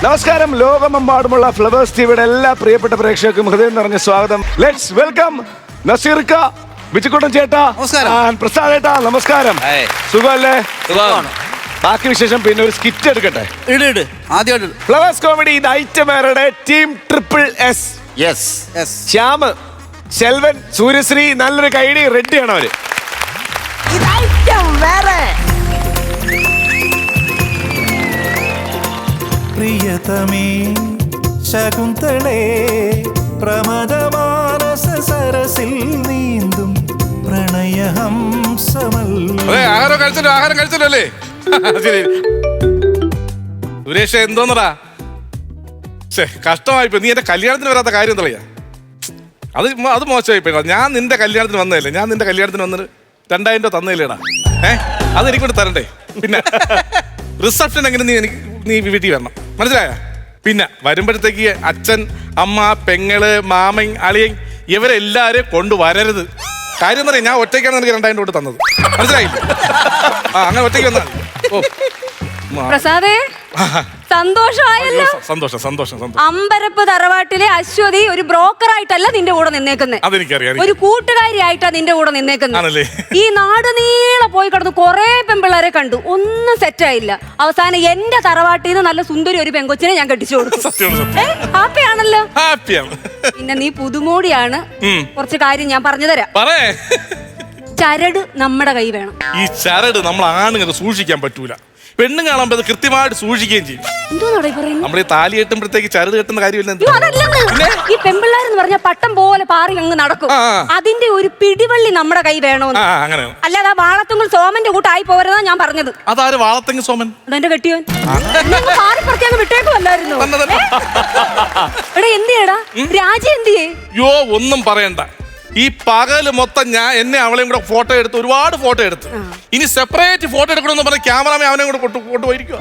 നമസ്കാരം. ലോകമെമ്പാടുമുള്ള ഫ്ലവേഴ്സ് ടിവിയുടെ എല്ലാ പ്രിയപ്പെട്ട പ്രേക്ഷകർക്കും ഹൃദയം നിറഞ്ഞ സ്വാഗതം. ലെറ്റ്സ് വെൽക്കം നസീർക്ക, ബിച്ചുക്കുട്ടൻ ചേട്ടാ, പ്രസാദ് ചേട്ടാ. നമസ്കാരം. സുഖമല്ലേ? ബാക്കി വിശേഷം പിന്നെ ഒരു സ്കിറ്റ് എടുക്കട്ടെ. ഫ്ലവേഴ്സ് കോമഡി നൈറ്റ്മെയറുടെ ടീം SSS. ശ്യാമ്, ശെൽവൻ, സൂര്യശ്രീ, നല്ലൊരു കൈഡി റെഡിയാണ് അവര്. പ്രിയതമേ ശകുന്തളേ പ്രമദമാനസ സരസിൽ നീന്തും പ്രണയഹംസമല്ലേ. ആഹാരം കഴിച്ചല്ലേ? സുരേഷ് എന്തോന്നടാ കഷ്ടമായിപ്പോ. നീ എന്റെ കല്യാണത്തിന് വരാത്ത കാര്യം എന്തളയാ? അത് മോശമായിപ്പോയി. ഞാൻ നിന്റെ കല്യാണത്തിന് വന്നതല്ലേ? ഞാൻ നിന്റെ കല്യാണത്തിന് വന്നിട്ട് 2000 രൂപ തന്നില്ലേടാ. അത് എനിക്കൊണ്ട് തരണ്ടേ? പിന്നെ റിസപ്ഷൻ എങ്ങനെ നീ വീട്ടിൽ വരണം, മനസ്സിലായ? പിന്നെ വരുമ്പോഴത്തേക്ക് അച്ഛൻ, അമ്മ, പെങ്ങള്, മാമൻ, അളിയൻ ഇവരെല്ലാരെയും കൊണ്ടുവരരുത്. കാര്യം എന്താ പറയാ, ഞാൻ ഒറ്റയ്ക്കാണ് എനിക്ക് 2000 രൂപ തന്നത്, മനസ്സിലായില്ല? അങ്ങനെ ഒറ്റയ്ക്ക് വന്നാൽ. ഓ പ്രസാദേ, സന്തോഷമായല്ലോ. സന്തോഷം. അമ്പരപ്പ് തറവാട്ടിലെ അശ്വതി ഒരു ബ്രോക്കർ ആയിട്ടല്ല നിന്റെ കൂടെ നിന്നേക്കുന്നത്, അതെനിക്കറിയാം. ഒരു കൂട്ടുകാരിയായിട്ടാ നിന്റെ കൂടെ നിന്നേക്കുന്നത്. ഈ നാട് നീളെ പോയി കിടന്ന് കൊറേ പെൺപിള്ളേരെ കണ്ടു, ഒന്നും സെറ്റായില്ല. അവസാനം എന്റെ തറവാട്ടിൽ നിന്ന് നല്ല സുന്ദരി ഒരു പെങ്കൊച്ചിനെ ഞാൻ കെട്ടിച്ചു കൊടുത്തു. ഹാപ്പിയാണല്ലോ? പിന്നെ നീ പുതുമോടിയാണ്. കുറച്ച് കാര്യം ഞാൻ പറഞ്ഞു തരാം. ചരട് നമ്മുടെ കൈ വേണം. ഈ ചരട് നമ്മൾ ആണുങ്ങൾക്ക് സൂക്ഷിക്കാൻ പറ്റൂല. പെണ്ണും കാണുമ്പോ കൃത്യമായിട്ട് സൂക്ഷിക്കുകയും ചെയ്യും. നമ്മൾ ഈ താലി കെട്ടുമ്പോഴത്തേക്ക് ചരട് കെട്ടുന്ന കാര്യമില്ല. ഈ പെമ്പിള്ളാരെന്ന് പറഞ്ഞ പട്ടം പോലെ പാറി അങ്ങ് നടക്കും. അതിന്റെ ഒരു പിടിവള്ളി നമ്മുടെ കൈ വേണമെന്ന്. അല്ലാതെ ആ വാളത്തുങ്കൽ സോമന്റെ കൂട്ടായി പോരുന്നാ ഞാൻ പറഞ്ഞത്. അതാര് വാളത്തെങ്കിൽ സോമൻ? എന്റെ കെട്ടിയോൻ പാറിപ്പറത്തി വിട്ടേക്കുമല്ലായിരുന്നു. എടാ എന്തിയേടാ രാജി എന്തിയേ? യോ ഒന്നും പറയണ്ട. ഈ പകല് മൊത്തം ഞാൻ എന്നെ അവളെയും കൂടെ ഫോട്ടോ എടുത്ത്, ഒരുപാട് ഫോട്ടോ എടുത്ത്. ഇനി സെപ്പറേറ്റ് ഫോട്ടോ എടുക്കണമെന്ന് പറഞ്ഞ ക്യാമറമാൻ അവനെ കൂടെ കൊണ്ടുപോയിരിക്കുക.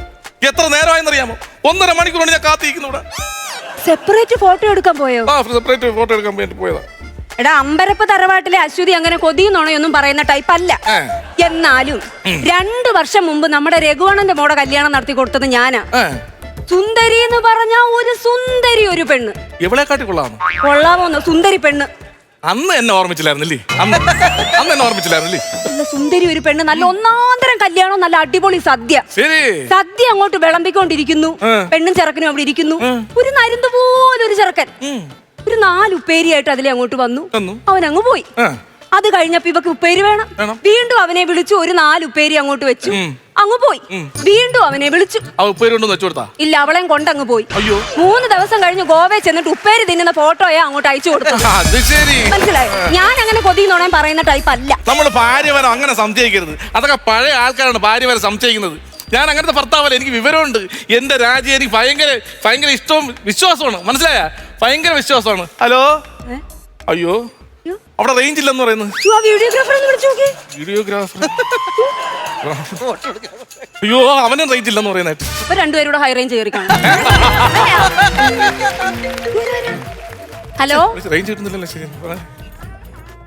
എത്ര നേരമായെന്നറിയാമോ? 1.5 മണിക്കൂറാണ് ഞാൻ കാത്തിരിക്കുന്നു ഇവിടെ. സെപ്പറേറ്റ് ഫോട്ടോ എടുക്കാൻ പോയോ? സെപ്പറേറ്റ് ഫോട്ടോ എടുക്കാൻ വേണ്ടി പോയതാ. എടാ അമ്പരപ്പ് തറവാട്ടിലെ അശ്വതി അങ്ങനെ കൊതിയുന്നോണയൊന്നും പറയുന്ന ടൈപ്പ് അല്ല. എന്നാലും 2 വർഷം മുമ്പ് നമ്മുടെ രഘുവണ്ണന്റെ മോടെ കല്യാണം നടത്തി കൊടുത്തത് ഞാനാ. സുന്ദരി എന്ന് പറഞ്ഞ ഒരു സുന്ദരി ഒരു പെണ്ണ്. എവളെ കാട്ടി കൊള്ളാമോന്നോ? സുന്ദരി പെണ്ണ്. അന്ന് എന്നെ ഓർമ്മിച്ചില്ലായിരുന്നല്ലേ? അന്ന് എന്നെ ഓർമ്മിച്ചില്ലായിരുന്നല്ലേ? നല്ല സുന്ദരി ഒരു പെണ്ണ്, നല്ല ഒന്നാന്തരം കല്യാണം, നല്ല അടിപൊളി സദ്യ. സദ്യ അങ്ങോട്ട് വിളമ്പിക്കൊണ്ടിരിക്കുന്നു. പെണ്ണും ചെറുക്കനും അവിടെ ഇരിക്കുന്നു. ഒരു നരുന്ത് പോലൊരു ചെറുക്കൻ ഒരു 4 ഉപ്പേരിയായിട്ട് അതിലെ അങ്ങോട്ട് വന്നു. അവനങ്ങ് പോയി. അത് കഴിഞ്ഞപ്പോ ഇവക്ക് ഉപ്പേരി വേണം. വീണ്ടും അവനെ വിളിച്ചു, ഒരു 4 ഉപ്പേരി അങ്ങോട്ട് വെച്ചു. അങ്ങ് പോയി. വീണ്ടും അവനെ വിളിച്ചു. ഇല്ല, അവളെയും കൊണ്ടങ്ങ് പോയി. 3 ദിവസം കഴിഞ്ഞ് ഗോവയിൽ ചെന്നിട്ട് ഉപ്പേരി തിന്നുന്ന ഫോട്ടോയെ അങ്ങോട്ട് അയച്ചു കൊടുത്തു. മനസ്സിലായി? ഞാൻ അങ്ങനെ കൊതിന്നോണേ പറയുന്ന ടൈപ്പ് അല്ല. നമ്മൾ ഭാര്യവരം അങ്ങനെ സംശയിക്കരുത്. അതൊക്കെ പഴയ ആൾക്കാരാണ് ഭാര്യവരെ സംശയിക്കുന്നത്. ഞാൻ അങ്ങനത്തെ ഭർത്താവല്ല, എനിക്ക് വിവരമുണ്ട്. എന്റെ രാജ്യം എനിക്ക് ഭയങ്കര ഇഷ്ടവും വിശ്വാസമാണ്, മനസ്സിലായ? ഭയങ്കര വിശ്വാസമാണ്. ഹലോ, അയ്യോ അവിടെ റേഞ്ച് ഇല്ലെന്ന് പറയുന്നു. വീഡിയോഗ്രാഫർ അയ്യോ, അവനും റേഞ്ച് ഇല്ലെന്ന് പറയുന്നത്. രണ്ടുപേരുടെ ഹൈ റേഞ്ച് കയറി കാണും. ഹലോ, റേഞ്ച് കിട്ടുന്നില്ലല്ലോ. ശരി,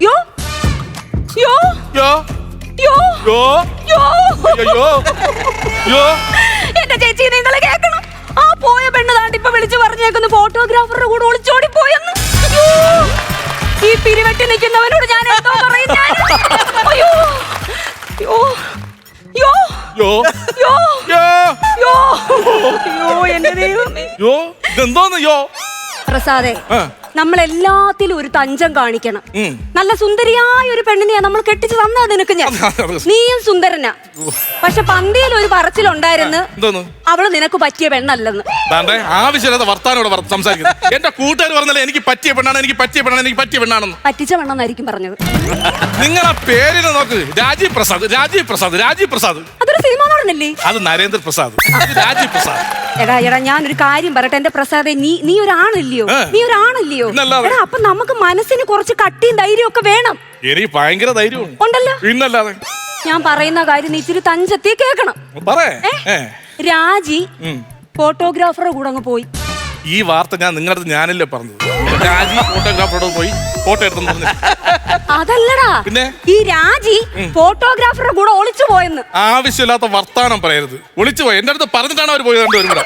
യോ യോ യോ യോ യോ യോ. എന്റെ ചേച്ചി, നിങ്ങൾ കേൾക്കണം. ആ പോയ പെണ്ണ് താണ്ടിപ്പോ വിളിച്ചു പറഞ്ഞേക്കുന്നു ഫോട്ടോഗ്രാഫറുടെ കൂടെ ഒളിച്ചോടി പോയെന്ന്. ഈ പിരിവെട്ടി നിൽക്കുന്നവനോട് ഞാൻ എന്തോ പറയും? അയ്യോ യോ യോ യോ യോ യോ യോ എന്റെ ദൈവമേ. യോ ഇതെന്തോന്ന് യോ? പ്രസാദേ, നമ്മൾ എല്ലാത്തിലും ഒരു തഞ്ചം കാണിക്കണം. നല്ല സുന്ദരിയായ ഒരു പെണ്ണിനെയാ നമ്മൾ കെട്ടിച്ചു തന്നാ നിനക്ക് ഞാൻ. നീയും സുന്ദരനാ. പക്ഷെ പന്തിയിൽ ഒരു പറച്ചിലുണ്ടായിരുന്നു, അവള് നിനക്ക് പറ്റിയ പെണ്ണല്ലെന്ന്. ആവശ്യമില്ലാത്ത വർത്താനോട് സംസാരിക്കുന്നത്. എന്റെ കൂട്ടുകാർ പറഞ്ഞല്ലേ എനിക്ക് പറ്റിയ പെണ്ണാണ്, എനിക്ക് പറ്റിയ പെണ്ണാണ്, എനിക്ക് പറ്റിയ പെണ്ണാണെന്ന്. പറ്റിച്ച പെണ്ണെന്നായിരിക്കും പറഞ്ഞത്. നിങ്ങളെ പേരിന് നോക്ക്, രാജീവ് പ്രസാദ്. അതൊരു സിനിമ നടനല്ലേ? അത് നരേന്ദ്ര പ്രസാദ്, രാജീവ് പ്രസാദ്. എടാ ഞാനൊരു കാര്യം പറയട്ടെ എന്റെ പ്രസാദേ, നീ ഒരാണില്ലയോ? എടാ, അപ്പൊ നമുക്ക് മനസ്സിന് കുറച്ച് കട്ടിയും ധൈര്യം ഒക്കെ വേണം. എനിക്ക് ഭയങ്കര ധൈര്യം ഉണ്ടല്ലോ. പിന്നല്ലാതെ ഞാൻ പറയുന്ന കാര്യം നീ ഇച്ചിരി തഞ്ചത്തി കേക്കണം. രാജി ഫോട്ടോഗ്രാഫറുടെ കൂടെ അങ്ങ് പോയി. ഈ വാർത്ത ഞാൻ നിങ്ങളുടെ ഞാനല്ലേ പറഞ്ഞത്. രാജി ഫോട്ടോഗ്രാഫറോട് പോയി ഫോട്ടോ എടുത്തു. അതല്ലടാ പിന്നെ? ഈ രാജി ഫോട്ടോഗ്രാഫറുടെ കൂടെ ഒളിച്ചു പോയെന്ന്. ആവശ്യമില്ലാത്ത വർത്താനം പറയരുത്. ഒളിച്ചു പോയി എന്റെ അടുത്ത് പറഞ്ഞിട്ടാണ് അവർ പോയത് രണ്ടുപേരും കൂടെ.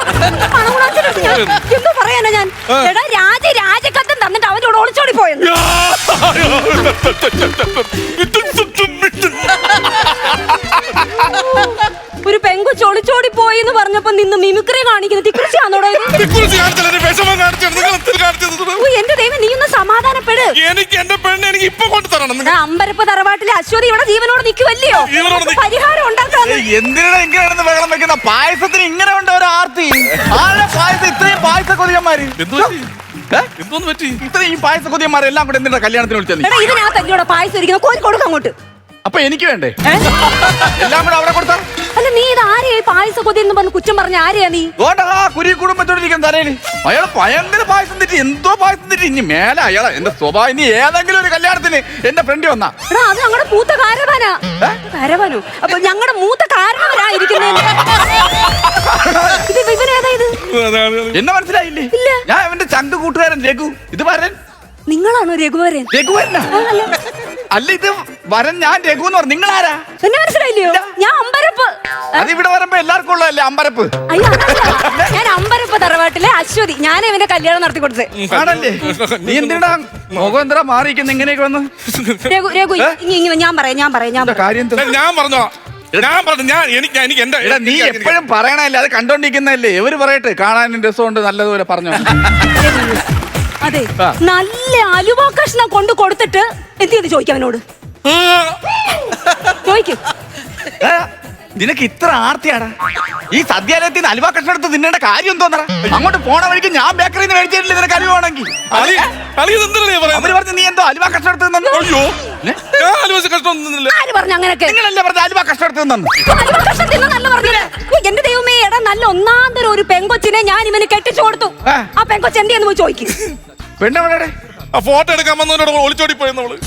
എന്തോ പറയാനാ ഞാൻ? എടാ രാജി രാജക്കത്തും തന്നിട്ട് അവനോട് ഒളിച്ചോടി പോയെന്ന്. ഒരു പെങ്കൊച്ച് ഒളിച്ചോടി പോയി എന്ന് പറഞ്ഞപ്പോ നിന്ന് മിമിക്രി കാണിക്കുന്നത് തിക്കുറിച്ചാണോടോ എന്റെ ദൈവം, നീ ഒന്ന് സമാധാനപ്പെട്. എനിക്ക് എന്റെ പെണ്ണ് എനിക്ക് ഇപ്പൊ കൊണ്ടു തരണം. അമ്പരപ്പ് തറവാട്ടിലെ അശ്വതി ഇവിടെ ജീവനോട് നിൽക്കുവല്ലയോ? പരിഹാരം ഉണ്ടാക്കാന്ന്. എന്തിനാണ് ഇങ്ങനെ വെള്ളം വെക്കുന്ന പായസത്തിന് ഇങ്ങനെ ഉണ്ട് ഒരു ആർത്തി? പായസം ഇത്രയും പായസ കൊതിയന്മാര് എന്തോന്ന് പറ്റി? ഇത്രയും പായസ കൊതിയന്മാരെല്ലാം കൂടെ എന്തിനാ കല്യാണത്തിന് വിളിച്ചത്? എടാ ഇതിനകത്തല്ലോടെ പായസം ഇരിക്കുന്ന കോരി കൊടുക്കാം അങ്ങോട്ട്. അപ്പൊ എനിക്ക് വേണ്ടേ എല്ലാം കൂടെ അവിടെ കൊടുത്താ? അല്ല നീ ഇത് ആരെയാ പായസ കൊതി എന്ന് പറഞ്ഞ് കുറ്റം പറഞ്ഞ ആരെയാ നീ? കുരി കുടുംബത്തോടിരിക്കുന്ന തലയില് അയാൾ ഭയങ്കര പായസം തെറ്റി, എന്തോ പായസം തെറ്റി. ഇനി മേലെ അയാളെ എന്റെ സ്വഭാവം ഇനി ഏതെങ്കിലും ഒരു കല്യാണത്തിന് എന്റെ ഫ്രണ്ട് വന്നാ എടാ അത് ഞങ്ങളുടെ മൂത്ത കാരവാനാ. കാരവാനോ? അപ്പൊ ഞങ്ങളുടെ മൂത്ത കാരണവരായിരിക്കുന്നേ. ഇവനേതാ ഇത്? എന്നെ മനസ്സിലായില്ലേ? ഞാൻ അവന്റെ ചങ്ക് കൂട്ടുകാരൻ രഘു. ഇത് വരൻ. നിങ്ങളാണോ രഘുവരൻ? രഘുവരനാ? അല്ല ഇത് വരൻ, ഞാൻ രഘു എന്ന് പറഞ്ഞു. നിങ്ങളാരാ? എന്നെ മനസ്സിലായില്ലയോ? ഞാൻ അമ്പരപ്പ്. അത് ഇവിടെ വരുമ്പോ എല്ലാവർക്കും ഉള്ളതല്ലേ അമ്പരപ്പ്? അയ്യോ അതല്ല. ഞാൻ അമ്പരപ്പ് തറവാട്ടിലെ അശ്വതി. ഞാൻ ഇവന്റെ കല്യാണം നടത്തി കൊടുത്തേ. ആണല്ലേ? നീ എന്തിനാ മുഖം എന്താ മാറിയിരിക്കുന്ന ഇങ്ങനെയൊക്കെ വന്ന്? രഘു ഇങ്ങനെ ഞാൻ പറയാം കാര്യം എന്താ? ഞാൻ പറഞ്ഞോ എനിക്ക് എന്റെ നീ എപ്പോഴും പറയണല്ലേ, അത് കണ്ടോണ്ടിരിക്കുന്നല്ലേ. എവര് പറയട്ടെ, കാണാനും രസമുണ്ട് നല്ലതുപോലെ പറഞ്ഞു. അതെ, നല്ല അലുവ കഷ്ണം കൊണ്ട് കൊടുത്തിട്ട് എന്ത് ചെയ്ത് ചോദിക്കാം അവനോട്. ചോദിക്കും. നിനക്ക് ഇത്ര ആർത്തിയാടാ? ഈ സദ്യാലയത്തിൽ നിന്ന് അലുവ കഷ്ണം എടുത്ത് തിന്നേണ്ട കാര്യം എന്തോന്നറ? അങ്ങോട്ട് പോണ വഴിക്ക് ഞാൻ ബേക്കറിയിൽ നിന്ന് മേടിച്ചിട്ടില്ല നിനക്ക് അലുവാണെങ്കിൽ. അവര് പറഞ്ഞു നീ എന്തോ അലുവ കഷ്ണം എടുത്ത് തിന്നു. ആര് പറഞ്ഞു അങ്ങനെയൊക്കെ? നിങ്ങളല്ലേ പറഞ്ഞ അലുവ കഷ്ണം എടുത്ത് തിന്നു? എന്റെ ദൈവമേ, എടാ നല്ല ഒന്നാന്തരം ഒരു പെങ്കൊച്ചിനെ ഞാൻ ഇവന് കെട്ടിച്ചു കൊടുത്തു. ആ പെങ്കൊച്ച് എന്തിയെന്ന് പോയി ചോദിക്കും. പെണ്ണെവിടെ? ആ ഫോട്ടോ എടുക്കാൻ വന്നവരോട് ഒളിച്ചോടി പോയി നമ്മള്.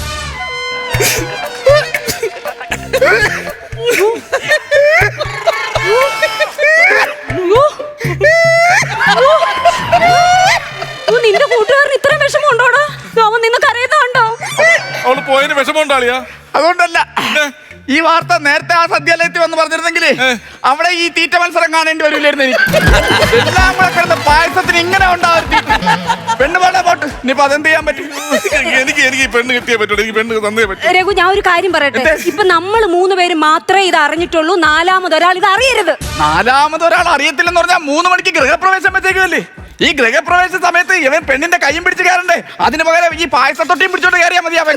നിന്റെ കൂട്ടുകാരന് ഇത്രയും വിഷമം ഉണ്ടോടാ? അവൻ നിന്ന് കരയുന്നുണ്ടോ? അവള് പോയതിന് വിഷമമുണ്ടാളിയാ? അതുകൊണ്ടല്ല, ഈ വാർത്ത നേരത്തെ ആ സദ്യാലയത്തിൽ വന്ന് പറഞ്ഞിരുന്നെങ്കിലേ അവിടെ ഈ തീറ്റ മത്സരം കാണേണ്ടി വരില്ലായിരുന്നു എനിക്ക്. എല്ലാം കൂടെ കിടന്ന പായസത്തിന് ഇങ്ങനെ ഉണ്ടാവും. പെണ്ണ് പാടാ പോട്ട്. ഇനിയിപ്പോ അതെന്ത് ചെയ്യാൻ പറ്റും? എനിക്ക് പെണ്ണ് കിട്ടിയേ പറ്റുള്ളൂ. എനിക്ക് പെണ്ണ് തന്നേ പറ്റും. രഘു, ഞാൻ ഒരു കാര്യം പറയട്ടെ. ഇപ്പൊ നമ്മൾ 3 പേര് മാത്രമേ ഇത് അറിഞ്ഞിട്ടുള്ളൂ. നാലാമതൊരാൾ ഇത് അറിയരുത്. നാലാമതൊരാൾ അറിയത്തില്ലെന്ന് പറഞ്ഞാൽ 3 മണിക്ക് ഗൃഹപ്രവേശം വെച്ചേക്കുമല്ലേ? ഈ ഗൃഹപ്രവേശ സമയത്ത് ഇവൻ പെണ്ണിന്റെ കൈയും പിടിച്ച് കയറണ്ടേ? അതിന് പകരം ഈ പായസത്തൊട്ടിയും പിടിച്ചോണ്ട് കയറിയാ മതി. അവൻ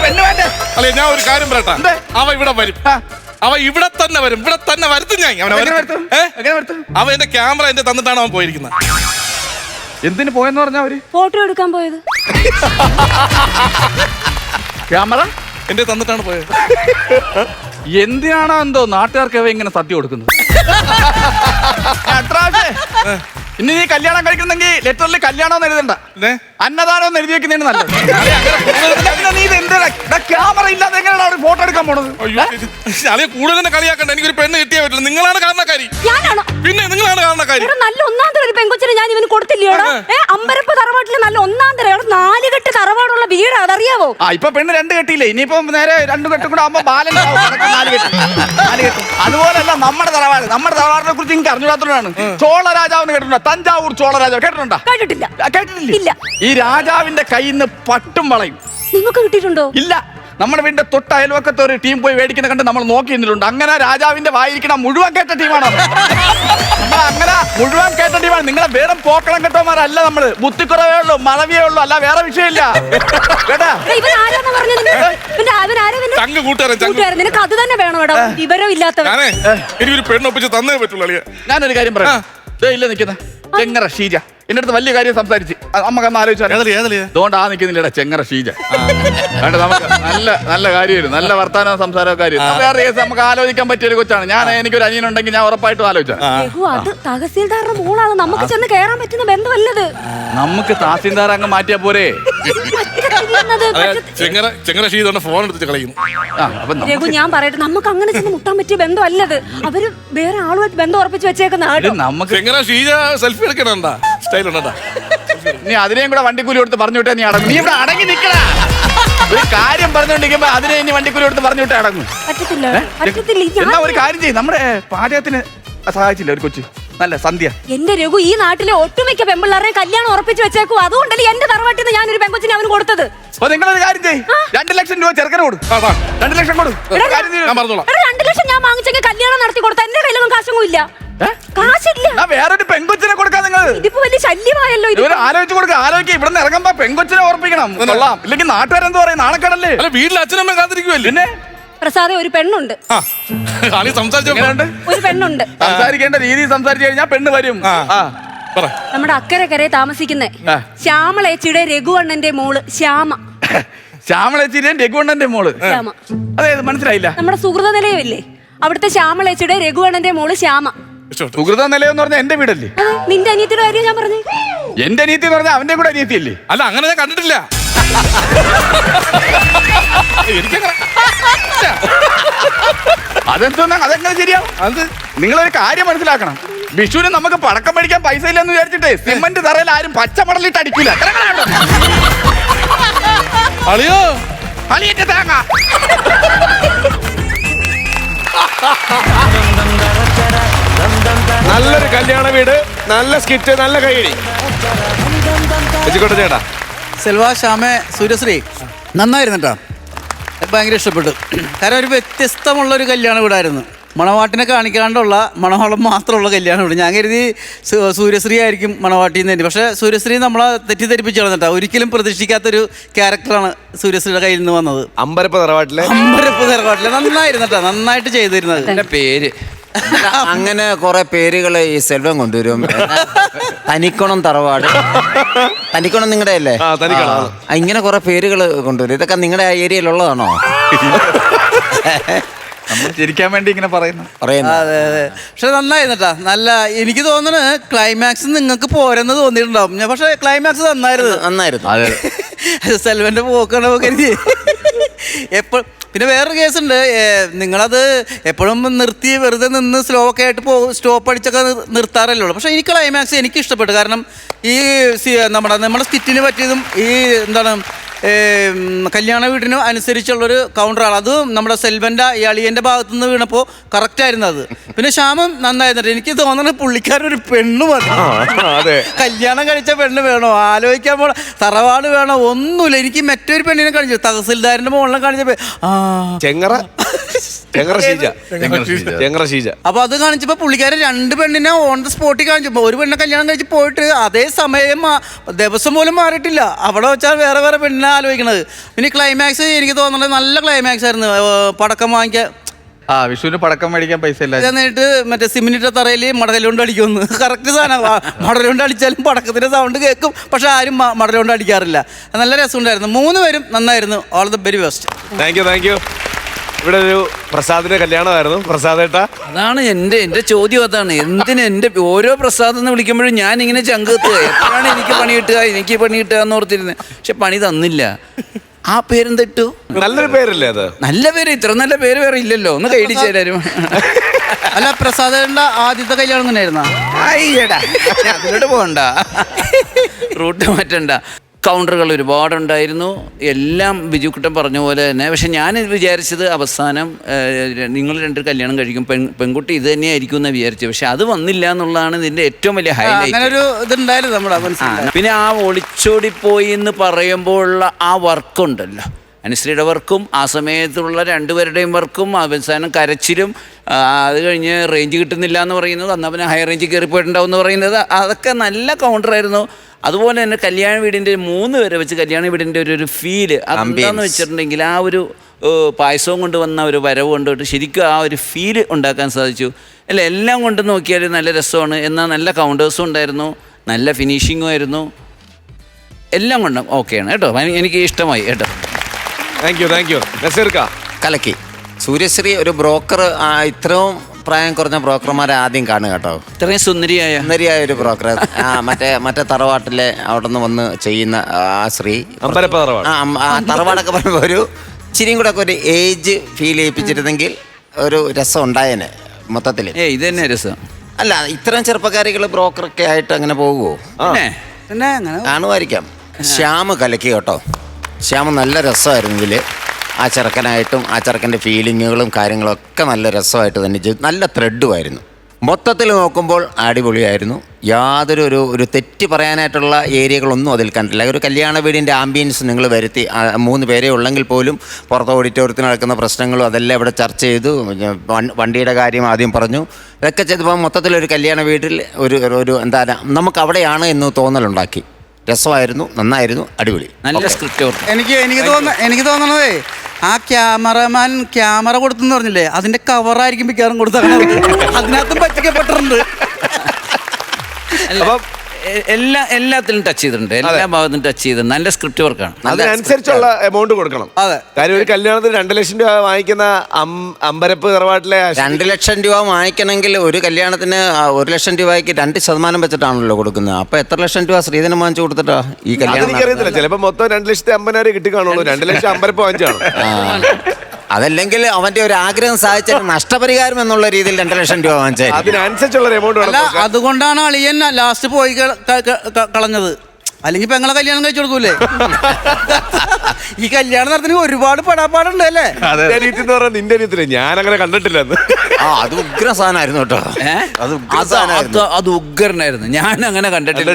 പെണ്ണ് വേണ്ടേ? അല്ലെ, ഞാൻ ഒരു കാര്യം പറയട്ടെ. അവ ഇവിടെ വരും. അവ ഇവിടെ തന്നെ വരും. ഇവിടെ തന്നെ വരുത്തും ഞാൻ. അവൻ എന്റെ ക്യാമറ എന്റെ തന്നിട്ടാണ് അവൻ പോയിരിക്കുന്നത്. എന്തിനു പോയെന്ന് പറഞ്ഞാ അവര്? ഫോട്ടോ എടുക്കാൻ പോയത്. ക്യാമറ എന്റെ തന്നിട്ടാണ് പോയത്. എന്തിനാണോ എന്തോ നാട്ടുകാർക്ക് അവ ഇങ്ങനെ സദ്യ കൊടുക്കുന്നത്? ഇനി നീ കല്യാണം കഴിക്കുന്നെങ്കിൽ ലെറ്ററിൽ കല്യാണം എഴുതണ്ട, അന്നദാനം എഴുതി വെക്കുന്നതാണ് നല്ലത്. നീ ഇത് എന്താ ക്യാമറ ഇല്ലാതെ എങ്ങനെയാണ് ഫോട്ടോ എടുക്കാൻ പോണത്? അല്ലെ കൂടുതൽ തന്നെ കളിയാക്കണ്ട. എനിക്കൊരു പെണ്ണ് കിട്ടിയേ പറ്റില്ല. നിങ്ങളാണ് കാരണക്കാരി. പിന്നെ നിങ്ങളാണ് കാരണക്കാരി. നല്ല ഒന്നാന്തരം ഒരു പെങ്കൊച്ചിനെ ഞാൻ ഇവന് കൊടുത്തില്ലയോടാ? അമ്പരപ്പ് തറവാട്ടില് നല്ല ഒന്നാന്തരം 4 കെട്ട് തറവാടുള്ള വീടാ, അതറിയാവോ? ഇപ്പൊ പെണ്ണ് 2 കെട്ടിയില്ലേ? ഇനിയിപ്പോ നേരെ 2 കെട്ടും കൂടെ ആവുമ്പോ ബാലൻ 4 കെട്ട്. അതുപോലല്ല നമ്മുടെ തറവാട്. നമ്മുടെ തറവാടിനെ കുറിച്ച് എനിക്ക് അറിഞ്ഞുകൂടാത്തതാണ്. ചോള രാജാവിന് കേട്ടിട്ടുണ്ടോ? തഞ്ചാവൂർ ചോള രാജാവ് കേട്ടിട്ടുണ്ടോ? കേട്ടിട്ടില്ല. കേട്ടിട്ടില്ല. ഈ രാജാവിന്റെ കയ്യിൽ നിന്ന് പട്ടും വളയും നിങ്ങൾക്ക് കിട്ടിയിട്ടുണ്ടോ? ഇല്ല. നമ്മുടെ വീടിന്റെ തൊട്ട് അയൽവക്കത്തെ ഒരു ടീം പോയി മേടിക്കുന്ന കണ്ട് നമ്മൾ നോക്കി നിന്നിട്ടുണ്ട്. അങ്ങനെ രാജാവിന്റെ വായിരിക്കണം മുഴുവൻ കേട്ട ടീമാണ്. അങ്ങനെ മുഴുവൻ കേട്ട ടീമാണ്. നിങ്ങളെ വേറെ പോക്കളം കെട്ടവന്മാരല്ല. നമ്മള് ബുദ്ധിക്കുറവേ ഉള്ളൂ, മറവിയേ ഉള്ളൂ, അല്ല വേറെ വിഷയമില്ല. കേട്ടാ? നിനക്ക് അത് തന്നെ വേണോ? വിവരം ഇല്ലാത്തവൻ. എനിക്കൊരു പെണ്ണൊപ്പിച്ച് തന്നേ പറ്റുള്ളൂ. ഞാനൊരു കാര്യം പറയാം. ഇല്ല നിൽക്കുന്ന ചെങ്ങറ ഷീജ എന്റെ അടുത്ത് വലിയ കാര്യം സംസാരിച്ച് നമുക്കന്ന് ആലോചിച്ചാൽ അതുകൊണ്ട് നിൽക്കുന്നില്ലടാ ചെങ്ങറ ഷീജ. നമുക്ക് നല്ല നല്ല കാര്യമായിരുന്നു, നല്ല വർത്താനവും സംസാരവും കാര്യം. വേറെ കേസ് നമുക്ക് ആലോചിക്കാൻ പറ്റിയ ഒരു കൊച്ചാണ്. ഞാൻ എനിക്കൊരു അനിയനുണ്ടെങ്കിൽ ഞാൻ ഉറപ്പായിട്ടും ആലോചിച്ചാൽ. അത് തഹസീൽദാരുടെ മോളാണ്. നമുക്ക് ചെന്ന് കയറാൻ പറ്റുന്ന ബന്ധമല്ലത്. നമുക്ക് തഹസീൽദാർ അങ്ങ് മാറ്റിയാ പോരെ? ചെങ്ങറ ഷീജ ഫോൺ എടുത്ത് കളയുന്നു. രഘു, ഞാൻ പറയട്ടെ, നമുക്ക് അങ്ങനെ ചെന്ന് മുട്ടാൻ പറ്റിയ ബന്ധമല്ലത്. അവര് വേറെ ആളുമായിട്ട് ബന്ധം ഉറപ്പിച്ച് വെച്ചേക്കുന്ന. ചെങ്ങറ ഷീജ സെൽഫി എടുക്കണ സ്റ്റൈൽ ഉണ്ടാ. നീ അതിനെയും കൂടെ വണ്ടിക്കൂലി കൊടുത്ത് പറഞ്ഞു വിട്ടാ നീ അടങ്ങി. നീ ഇവിടെ അടങ്ങി നിൽക്കണ. ഒരു കാര്യം പറഞ്ഞോണ്ടിരിക്കുമ്പോ അതിനെ ഇനി വണ്ടിക്കൂലി എടുത്ത് പറഞ്ഞു വിട്ട് അടങ്ങും. പറ്റത്തില്ല പറ്റത്തില്ല. എന്നാ ഒരു കാര്യം ചെയ്യും, നമ്മുടെ പാചകത്തിന് സഹായിച്ചില്ല ഒരു കൊച്ചു നല്ല സന്ധ്യ. എന്റെ രഘു, ഈ നാട്ടിലെ ഒട്ടുമിക്ക പെമ്പിള്ളേരെ കല്യാണം ഉറപ്പിച്ച് വെച്ചേക്കും. അതുകൊണ്ടല്ലേ എന്റെ തറവാട്ടിൽ നിന്ന് ഞാനൊരു പെങ്കൊച്ചിനെ അവന് കൊടുത്തത്. അപ്പൊ നിങ്ങളൊരു കാര്യം ചെയ്യും, 2 ലക്ഷം രൂപ ചെറുക്കന് കൊടുക്കും. 2 ലക്ഷം കൊടുക്കും. ഞാൻ പറഞ്ഞോളാം. 2 ലക്ഷം ഞാൻ വാങ്ങിച്ചെങ്കിൽ കല്യാണം നടത്തി കൊടുത്ത എന്റെ കയ്യിലൊന്നും കാശൊന്നും ഇല്ല. കാശില്ല. വേറൊരു പെങ്കൊച്ചിനെ കൊടുക്കാൻ നിങ്ങൾ ഇതിപ്പോ വലിയ ശല്യമായല്ലോ ഇത്. ആലോചിച്ച് കൊടുക്കുക. ആലോചിക്കുക, ഇവിടെ നിന്ന് ഇറങ്ങുമ്പോ പെങ്കൊച്ചിനെ ഓർപ്പിക്കണം. കൊള്ളാം. ഇല്ലെങ്കിൽ നാട്ടുകാരെന്ത് പറയും? നാണക്കേടല്ലേ? അല്ല, വീട്ടിൽ അച്ഛനമ്മ കാത്തിരിക്കുവല്ലേ? പിന്നെ പ്രസാദേ, ഒരു പെണ്ണുണ്ട്. എങ്ങനെയുണ്ട്? ഒരു പെണ്ണുണ്ട്. സംസാരിക്കേണ്ട രീതി സംസാരിച്ചു കഴിഞ്ഞാൽ പെണ്ണ് വരും. നമ്മുടെ അക്കരെ താമസിക്കുന്നേ ശ്യാമളേച്ചിയുടെ രഘുവണ്ണന്റെ മോള് ശ്യാമ. ശ്യാമളേച്ചിന്റെയും രഘുവണ്ണന്റെ മോള്. ശ്യാമ അതെ, മനസ്സിലായില്ല. നമ്മുടെ സുഹൃത നിലയമില്ലേ, അവിടുത്തെ ശ്യാമളേച്ചിയുടെ രഘുവണ്ണന്റെ മോള് ശ്യാമ. സുഹൃത നിലയെന്ന് പറഞ്ഞാൽ എന്റെ വീടല്ലേ? നിന്റെ അനിയത്തിയുടെ കാര്യം ഞാൻ പറഞ്ഞു. എന്റെ അനിയത്തി എന്ന് പറഞ്ഞാൽ അവന്റെ കൂടെ അനിയത്തിയല്ലേ? അല്ല, അങ്ങനെ ഞാൻ കണ്ടിട്ടില്ല. എനിക്കങ്ങനെ അതെന്തോന്നാ? അതെങ്ങനെ ശരിയാവും? അത് നിങ്ങളൊരു കാര്യം മനസ്സിലാക്കണം. വിഷുവിന് നമുക്ക് പടക്കം മേടിക്കാൻ പൈസ ഇല്ലെന്ന് വിചാരിച്ചിട്ടേ സിമന്റ് തറയിൽ ആരും പച്ചമടലിട്ട് അടിക്കില്ല. അളിയോ, അളിയന്റെ തേങ്ങ. നല്ലൊരു കല്യാണ വീട്, നല്ല സ്കിറ്റ്, നല്ല കൈയടി. ബിച്ചിക്കോട്ടൻ ചേട്ടാ, സെൽവ, ശ്യാമ, സൂര്യശ്രീ നന്നായിരുന്നു കേട്ടോ. ഭയങ്കര ഇഷ്ടപ്പെട്ടു. കാരണം ഒരു വ്യത്യസ്തമുള്ളൊരു കല്യാണം വീടായിരുന്നു. മണവാട്ടിനെ കാണിക്കാണ്ടുള്ള മണവാളം മാത്രമുള്ള കല്യാണം വീട്. ഞാൻ കരുതി സൂര്യശ്രീ ആയിരിക്കും മണവാട്ടിന്ന് തന്നെ. പക്ഷേ സൂര്യശ്രീ നമ്മളെ തെറ്റിദ്ധരിപ്പിച്ച് കളഞ്ഞിട്ടാ. ഒരിക്കലും പ്രതീക്ഷിക്കാത്തൊരു ക്യാരക്ടറാണ് സൂര്യശ്രീയുടെ കയ്യിൽ നിന്ന് വന്നത്. അമ്പരപ്പ് തറവാട്ടിലെ നന്നായിരുന്നു കേട്ടോ, നന്നായിട്ട് ചെയ്തിരുന്നത്. എന്റെ പേര് അങ്ങനെ കുറെ പേരുകൾ ഈ സെൽവം കൊണ്ടുവരും. തനിക്കുണം തറവാട്, തനിക്കുണം നിങ്ങളുടെ അല്ലേ? ഇങ്ങനെ കുറെ പേരുകൾ കൊണ്ടുവരും. ഇതൊക്കെ നിങ്ങളുടെ ഏരിയയിലുള്ളതാണോ? നമ്മൾ ചിരിക്കാൻ വേണ്ടി ഇങ്ങനെ പറയുന്നു. അതെ അതെ. പക്ഷെ നന്നായിരുന്നു കേട്ടാ. നല്ല, എനിക്ക് തോന്നുന്നു ക്ലൈമാക്സ് നിങ്ങൾക്ക് പോരെന്ന് തോന്നിയിട്ടുണ്ടാവും. പക്ഷെ ക്ലൈമാക്സ് നന്നായിരുന്നു. സെൽവന്റെ പോക്കണോ കരുതി എപ്പോൾ. പിന്നെ വേറൊരു കേസുണ്ട്, നിങ്ങളത് എപ്പോഴും നിർത്തി വെറുതെ നിന്ന് സ്ലോ ഒക്കെ ആയിട്ട് സ്റ്റോപ്പ് അടിച്ചൊക്കെ നിർത്താറല്ലേ ഉള്ളൂ. പക്ഷേ ഈ ക്ലൈമാക്സ് എനിക്ക് ഇഷ്ടപ്പെട്ടു. കാരണം ഈ നമ്മുടെ സ്കിറ്റിന് പറ്റിയതും ഈ എന്താണ് കല്യാണ വീടിനും അനുസരിച്ചുള്ളൊരു കൗണ്ടറാണ് അത്. നമ്മുടെ സെൽവൻ്റെ ഈ അളിയൻ്റെ ഭാഗത്തു നിന്ന് വീണപ്പോൾ കറക്റ്റായിരുന്നു അത്. പിന്നെ ശ്യാമും നന്നായിരുന്നു. എനിക്ക് തോന്നുന്നത് പുള്ളിക്കാരൊരു പെണ്ണ് മതി. കല്യാണം കഴിച്ച പെണ്ണ് വേണോ, ആലോചിക്കാൻ പോണ തറവാട് വേണോ, ഒന്നുമില്ല. എനിക്ക് മറ്റൊരു പെണ്ണിനെ കാണിച്ചു, തഹസിൽദാരിന്റെ മോളിനെ കാണിച്ചപ്പോ അപ്പൊ അത് കാണിച്ചപ്പോ പുള്ളിക്കാരൻ 2 പെണ്ണിനെ ഓൺ ദ സ്പോട്ടിൽ കാണിച്ചപ്പോ ഒരു പെണ്ണിനെ കല്യാണം കഴിച്ച് പോയിട്ട് അതേ സമയം ദിവസം പോലും മാറിയിട്ടില്ല. അവിടെ വെച്ചാൽ വേറെ വേറെ പെണ്ണിനെ ആലോചിക്കണത്. പിന്നെ ക്ലൈമാക്സ് എനിക്ക് തോന്നുന്നത് നല്ല ക്ലൈമാക്സ് ആയിരുന്നു. പടക്കം വാങ്ങിക്കാൻ വിഷുവിന് പടക്കം മേടിക്കാൻ പൈസ ഇല്ല എന്നിട്ട് മറ്റേ സിമിനിട്ട തറയിൽ മടലുകൊണ്ട് അടിക്കുമെന്ന്. കറക്റ്റ് സാധനം. മടലുകൊണ്ട് അടിച്ചാലും പടക്കത്തിന്റെ സൗണ്ട് കേൾക്കും, പക്ഷെ ആരും മടലുകൊണ്ട് അടിക്കാറില്ല. നല്ല രസമുണ്ടായിരുന്നു. 3 പേരും നന്നായിരുന്നു. All the very best. Thank you. ഇവിടെ ഒരു പ്രസാദിന്റെ കല്യാണമായിരുന്നു. പ്രസാദേട്ടാ, അതാണ് എന്റെ ചോദ്യം. അതാണ് എന്തിന് എന്റെ ഓരോ പ്രസാദം എന്ന് വിളിക്കുമ്പോഴും ഞാൻ ഇങ്ങനെ ചങ്കെത്തുക. എപ്പോഴാണ് എനിക്ക് പണി കിട്ടുക എന്ന് ഓർത്തിരുന്നത്. പക്ഷെ പണി തന്നില്ല. ആ പേരും തെറ്റു. നല്ലൊരു പേരല്ലേ അത്? നല്ല പേര്, ഇത്ര നല്ല പേര് വേറെ ഇല്ലല്ലോ. ഒന്ന് കൈഡിച്ചേരും. അല്ല, പ്രസാദേട്ടൻ്റെ ആദ്യത്തെ കല്യാണം തന്നെയായിരുന്നോ? അയ്യടാ, അതിലോട്ട് പോകണ്ട, റൂട്ട് മാറ്റണ്ട. കൗണ്ടറുകൾ ഒരുപാടുണ്ടായിരുന്നു. എല്ലാം ബിജുക്കുട്ടൻ പറഞ്ഞ പോലെ തന്നെ. പക്ഷെ ഞാൻ വിചാരിച്ചത് അവസാനം നിങ്ങൾ 2 കല്യാണം കഴിക്കും, പെൺകുട്ടി ഇത് തന്നെയായിരിക്കും എന്ന് വിചാരിച്ചത്. പക്ഷെ അത് വന്നില്ല എന്നുള്ളതാണ് ഇതിന്റെ ഏറ്റവും വലിയ ഹൈലൈറ്റ്. പിന്നെ ആ ഒളിച്ചോടിപ്പോയി എന്ന് പറയുമ്പോഴുള്ള ആ വർക്കുണ്ടല്ലോ, അനുശ്രീയുടെ വർക്കും ആ സമയത്തുള്ള 2 പേരുടെയും വർക്കും, അവസാനം കരച്ചിലും, അത് കഴിഞ്ഞ് റേഞ്ച് കിട്ടുന്നില്ല എന്ന് പറയുന്നത്, എന്നാൽ പിന്നെ ഹൈ റേഞ്ച് കയറിപ്പോയിട്ടുണ്ടാവും എന്ന് പറയുന്നത്, അതൊക്കെ നല്ല കൗണ്ടറായിരുന്നു. അതുപോലെ തന്നെ കല്യാണ വീടിൻ്റെ 3 പേരെ വെച്ച് കല്യാണ വീടിൻ്റെ ഒരു ഫീല് അതെന്താന്ന് വെച്ചിട്ടുണ്ടെങ്കിൽ ആ ഒരു പായസവും കൊണ്ട് വന്ന ഒരു വരവ് കൊണ്ടിട്ട് ശരിക്കും ആ ഒരു ഫീല് ഉണ്ടാക്കാൻ സാധിച്ചു. അല്ല, എല്ലാം കൊണ്ട് നോക്കിയാൽ നല്ല രസമാണ്. എന്നാൽ നല്ല കൗണ്ടേഴ്സും ഉണ്ടായിരുന്നു, നല്ല ഫിനിഷിങ്ങും ആയിരുന്നു. എല്ലാം കൊണ്ടും ഓക്കെയാണ് കേട്ടോ. എനിക്ക് ഇഷ്ടമായി കേട്ടോ. Thank you. കലക്കി. സൂര്യശ്രീ ഒരു ബ്രോക്കർ, ഇത്രയും പ്രായം കുറഞ്ഞ ബ്രോക്കർമാരെ ആദ്യം കാണുക കേട്ടോ. ഇത്രയും സുന്ദരിയായ ഒരു ബ്രോക്കർ. മറ്റേ തറവാട്ടിലെ അവിടെ നിന്ന് വന്ന് ചെയ്യുന്ന ആ ശ്രീ തറവാടൊക്കെ പറയുമ്പോൾ ഒരു ഇച്ചിരിയും കൂടെ ഒക്കെ ഒരു ഏജ് ഫീൽ ചെയ്യിപ്പിച്ചിരുന്നെങ്കിൽ ഒരു രസം ഉണ്ടായേനെ മൊത്തത്തിൽ. ഇത് തന്നെ രസം. അല്ല, ഇത്രയും ചെറുപ്പക്കാരികൾ ബ്രോക്കറൊക്കെ ആയിട്ട് അങ്ങനെ പോകുമോ? പിന്നെ അങ്ങനെ കാണുമായിരിക്കാം. ശ്യാമ് കലക്കി കേട്ടോ. ശ്യാമം നല്ല രസമായിരുന്നു ഇതിൽ. ആ ചെറുക്കനായിട്ടും ആ ചെറുക്കൻ്റെ ഫീലിങ്ങുകളും കാര്യങ്ങളൊക്കെ നല്ല രസമായിട്ട് തന്നെ ചെയ്തു. നല്ല ത്രെഡുമായിരുന്നു. മൊത്തത്തിൽ നോക്കുമ്പോൾ അടിപൊളിയായിരുന്നു. യാതൊരു ഒരു തെറ്റ് പറയാനായിട്ടുള്ള ഏരിയകളൊന്നും അതിൽ കണ്ടില്ല. ഒരു കല്യാണ വീടിൻ്റെ ആംബിയൻസ് നിങ്ങൾ വരുത്തി. 3 പേരേ ഉള്ളെങ്കിൽ പോലും പുറത്ത് ഓഡിറ്റോറിയത്തിൽ നടക്കുന്ന പ്രശ്നങ്ങളും അതെല്ലാം ഇവിടെ ചർച്ച ചെയ്തു. വണ്ടിയുടെ കാര്യം ആദ്യം പറഞ്ഞു. ഇതൊക്കെ ചെയ്തപ്പോൾ മൊത്തത്തിലൊരു കല്യാണ വീട്ടിൽ ഒരു എന്താ നമുക്ക് അവിടെയാണ് എന്ന് തോന്നലുണ്ടാക്കി. രസമായിരുന്നു, നന്നായിരുന്നു, അടിപൊളി. നല്ല സ്ക്രിപ്റ്റ്. എനിക്ക് തോന്നണതേ ആ ക്യാമറമാൻ ക്യാമറ കൊടുത്തെന്ന് പറഞ്ഞില്ലേ, അതിന്റെ കവറായിരിക്കും മിക്കവാറും കൊടുത്തത്. അതിനകത്തും പറ്റിക്കപ്പെട്ടിട്ടുണ്ട്. അപ്പം എല്ലാത്തിലും ടച്ച് ചെയ്തിട്ടുണ്ട്, എല്ലാ ഭാഗത്തും ടച്ച് ചെയ്തിട്ടുണ്ട്. നല്ല സ്ക്രിപ്റ്റ് വർക്കാണ്. അതിനനുസരിച്ചുള്ള എമൗണ്ട് കൊടുക്കണം. അതെ, കാര്യം ഒരു കല്യാണത്തിന് 2 ലക്ഷം രൂപ വാങ്ങിക്കുന്ന അമ്പരപ്പ് തറവാട്ടിലെ 2 ലക്ഷം രൂപ വാങ്ങിക്കണമെങ്കിൽ ഒരു കല്യാണത്തിന് 1 ലക്ഷം രൂപയ്ക്ക് 2% വെച്ചിട്ടാണല്ലോ കൊടുക്കുന്നത്. അപ്പൊ എത്ര ലക്ഷം രൂപ സ്ത്രീധനം വാങ്ങിച്ചു കൊടുത്തിട്ടാ ഈ കല്യാണം? എനിക്കറിയത്തില്ല, ചിലപ്പോ മൊത്തം 2,50,000 കിട്ടി കാണുള്ളൂ. 2 ലക്ഷം അമ്പരപ്പ് വാങ്ങിച്ചാണ്. അതല്ലെങ്കിൽ അവന്റെ ഒരു ആഗ്രഹം സാധിച്ചാൽ നഷ്ടപരിഹാരം എന്നുള്ള രീതിയിൽ 2 ലക്ഷം രൂപ വാങ്ങിച്ചാൽ അതിനനുസരിച്ചുള്ള എമൗണ്ട് അല്ല, അതുകൊണ്ടാണ് അളിയൻ ലാസ്റ്റ് പോയി കളഞ്ഞത്. അല്ലെങ്കിൽ പെങ്ങളെ കല്യാണം കഴിച്ചു കൊടുക്കൂലേ? ഈ കല്യാണം നടത്തിന് ഒരുപാട് പടാപ്പാടുണ്ട് അല്ലേ? നിന്റെ അനിയത്തില് ഞാൻ അങ്ങനെ കണ്ടിട്ടില്ല. അത് ഉഗ്ര സാധനമായിരുന്നു കേട്ടോ. അത് ഉഗ്രനായിരുന്നു. ഞാൻ അങ്ങനെ കണ്ടിട്ടില്ല.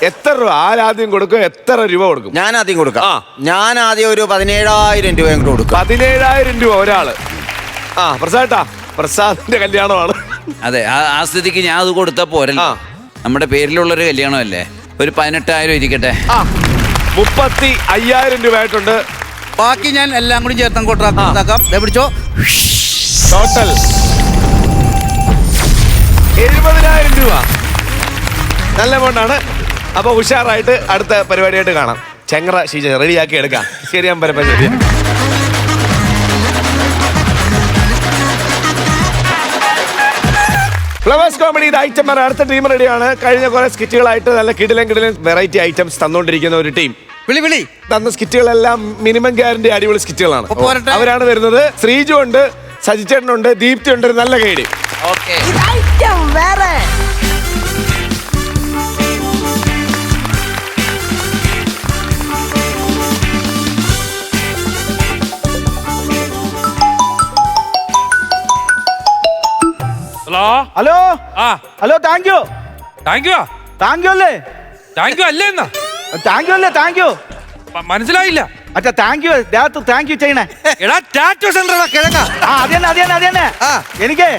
എത്ര രൂപ ആദ്യം കൊടുക്കും? എത്ര രൂപ കൊടുക്കും? ഞാൻ ആദ്യം കൊടുക്കാം. ഞാൻ ആദ്യം ഒരു 17,000 രൂപയും കൂടെ കൊടുക്കും. 17,000 രൂപ ഒരാള്. പ്രസാദിന്റെ കല്യാണമാണ്. അതെ, ആ സ്ഥിതിക്ക് ഞാൻ അത് കൊടുത്താ പോരല്ലോ. നമ്മുടെ പേരിലുള്ളൊരു കല്യാണമല്ലേ, ഒരു 18,000 ഇരിക്കട്ടെ. 35,000 രൂപ ആയിട്ടുണ്ട്. ബാക്കി ഞാൻ എല്ലാം കൂടി ചേർത്താൻ കൊട്ടാക്കാം. പിടിച്ചോ. ടോട്ടൽ 70,000 രൂപ. നല്ല എമൗണ്ടാണ്. അപ്പൊ ഉഷാറായിട്ട് അടുത്ത പരിപാടിയായിട്ട് കാണാം. ചെങ്ങറ ഷീജ റെഡിയാക്കി എടുക്കാം. ശരി അമ്പരപ്പ, ശരി. ഫ്ലവേഴ്സ് കോമഡി ഇത് ഐറ്റം അടുത്ത ടീം റെഡിയാണ്. കഴിഞ്ഞ കുറെ സ്കിറ്റുകളായിട്ട് നല്ല കിടിലൻ വെറൈറ്റി ഐറ്റംസ് തന്നുകൊണ്ടിരിക്കുന്ന ഒരു ടീം. വിളി തന്ന സ്കിറ്റുകളെല്ലാം മിനിമം ഗ്യാരണ്ടി അടിപൊളി സ്കിറ്റുകളാണ്. അവരാണ് വരുന്നത്. ശ്രീജു ഉണ്ട്, സജിച്ചേട്ടനുണ്ട്, ദീപ്തി ഉണ്ട്. നല്ല guide. Hello hello thank you അല്ലേ എന്നാ താങ്ക് യു മനസ്സിലായില്ല. അച്ഛാ താങ്ക് യു താങ്ക് യു ചെയ്യണേ. ടാറ്റോ സെന്റർ കിഴങ്ങ. അതന്നെ എനിക്ക്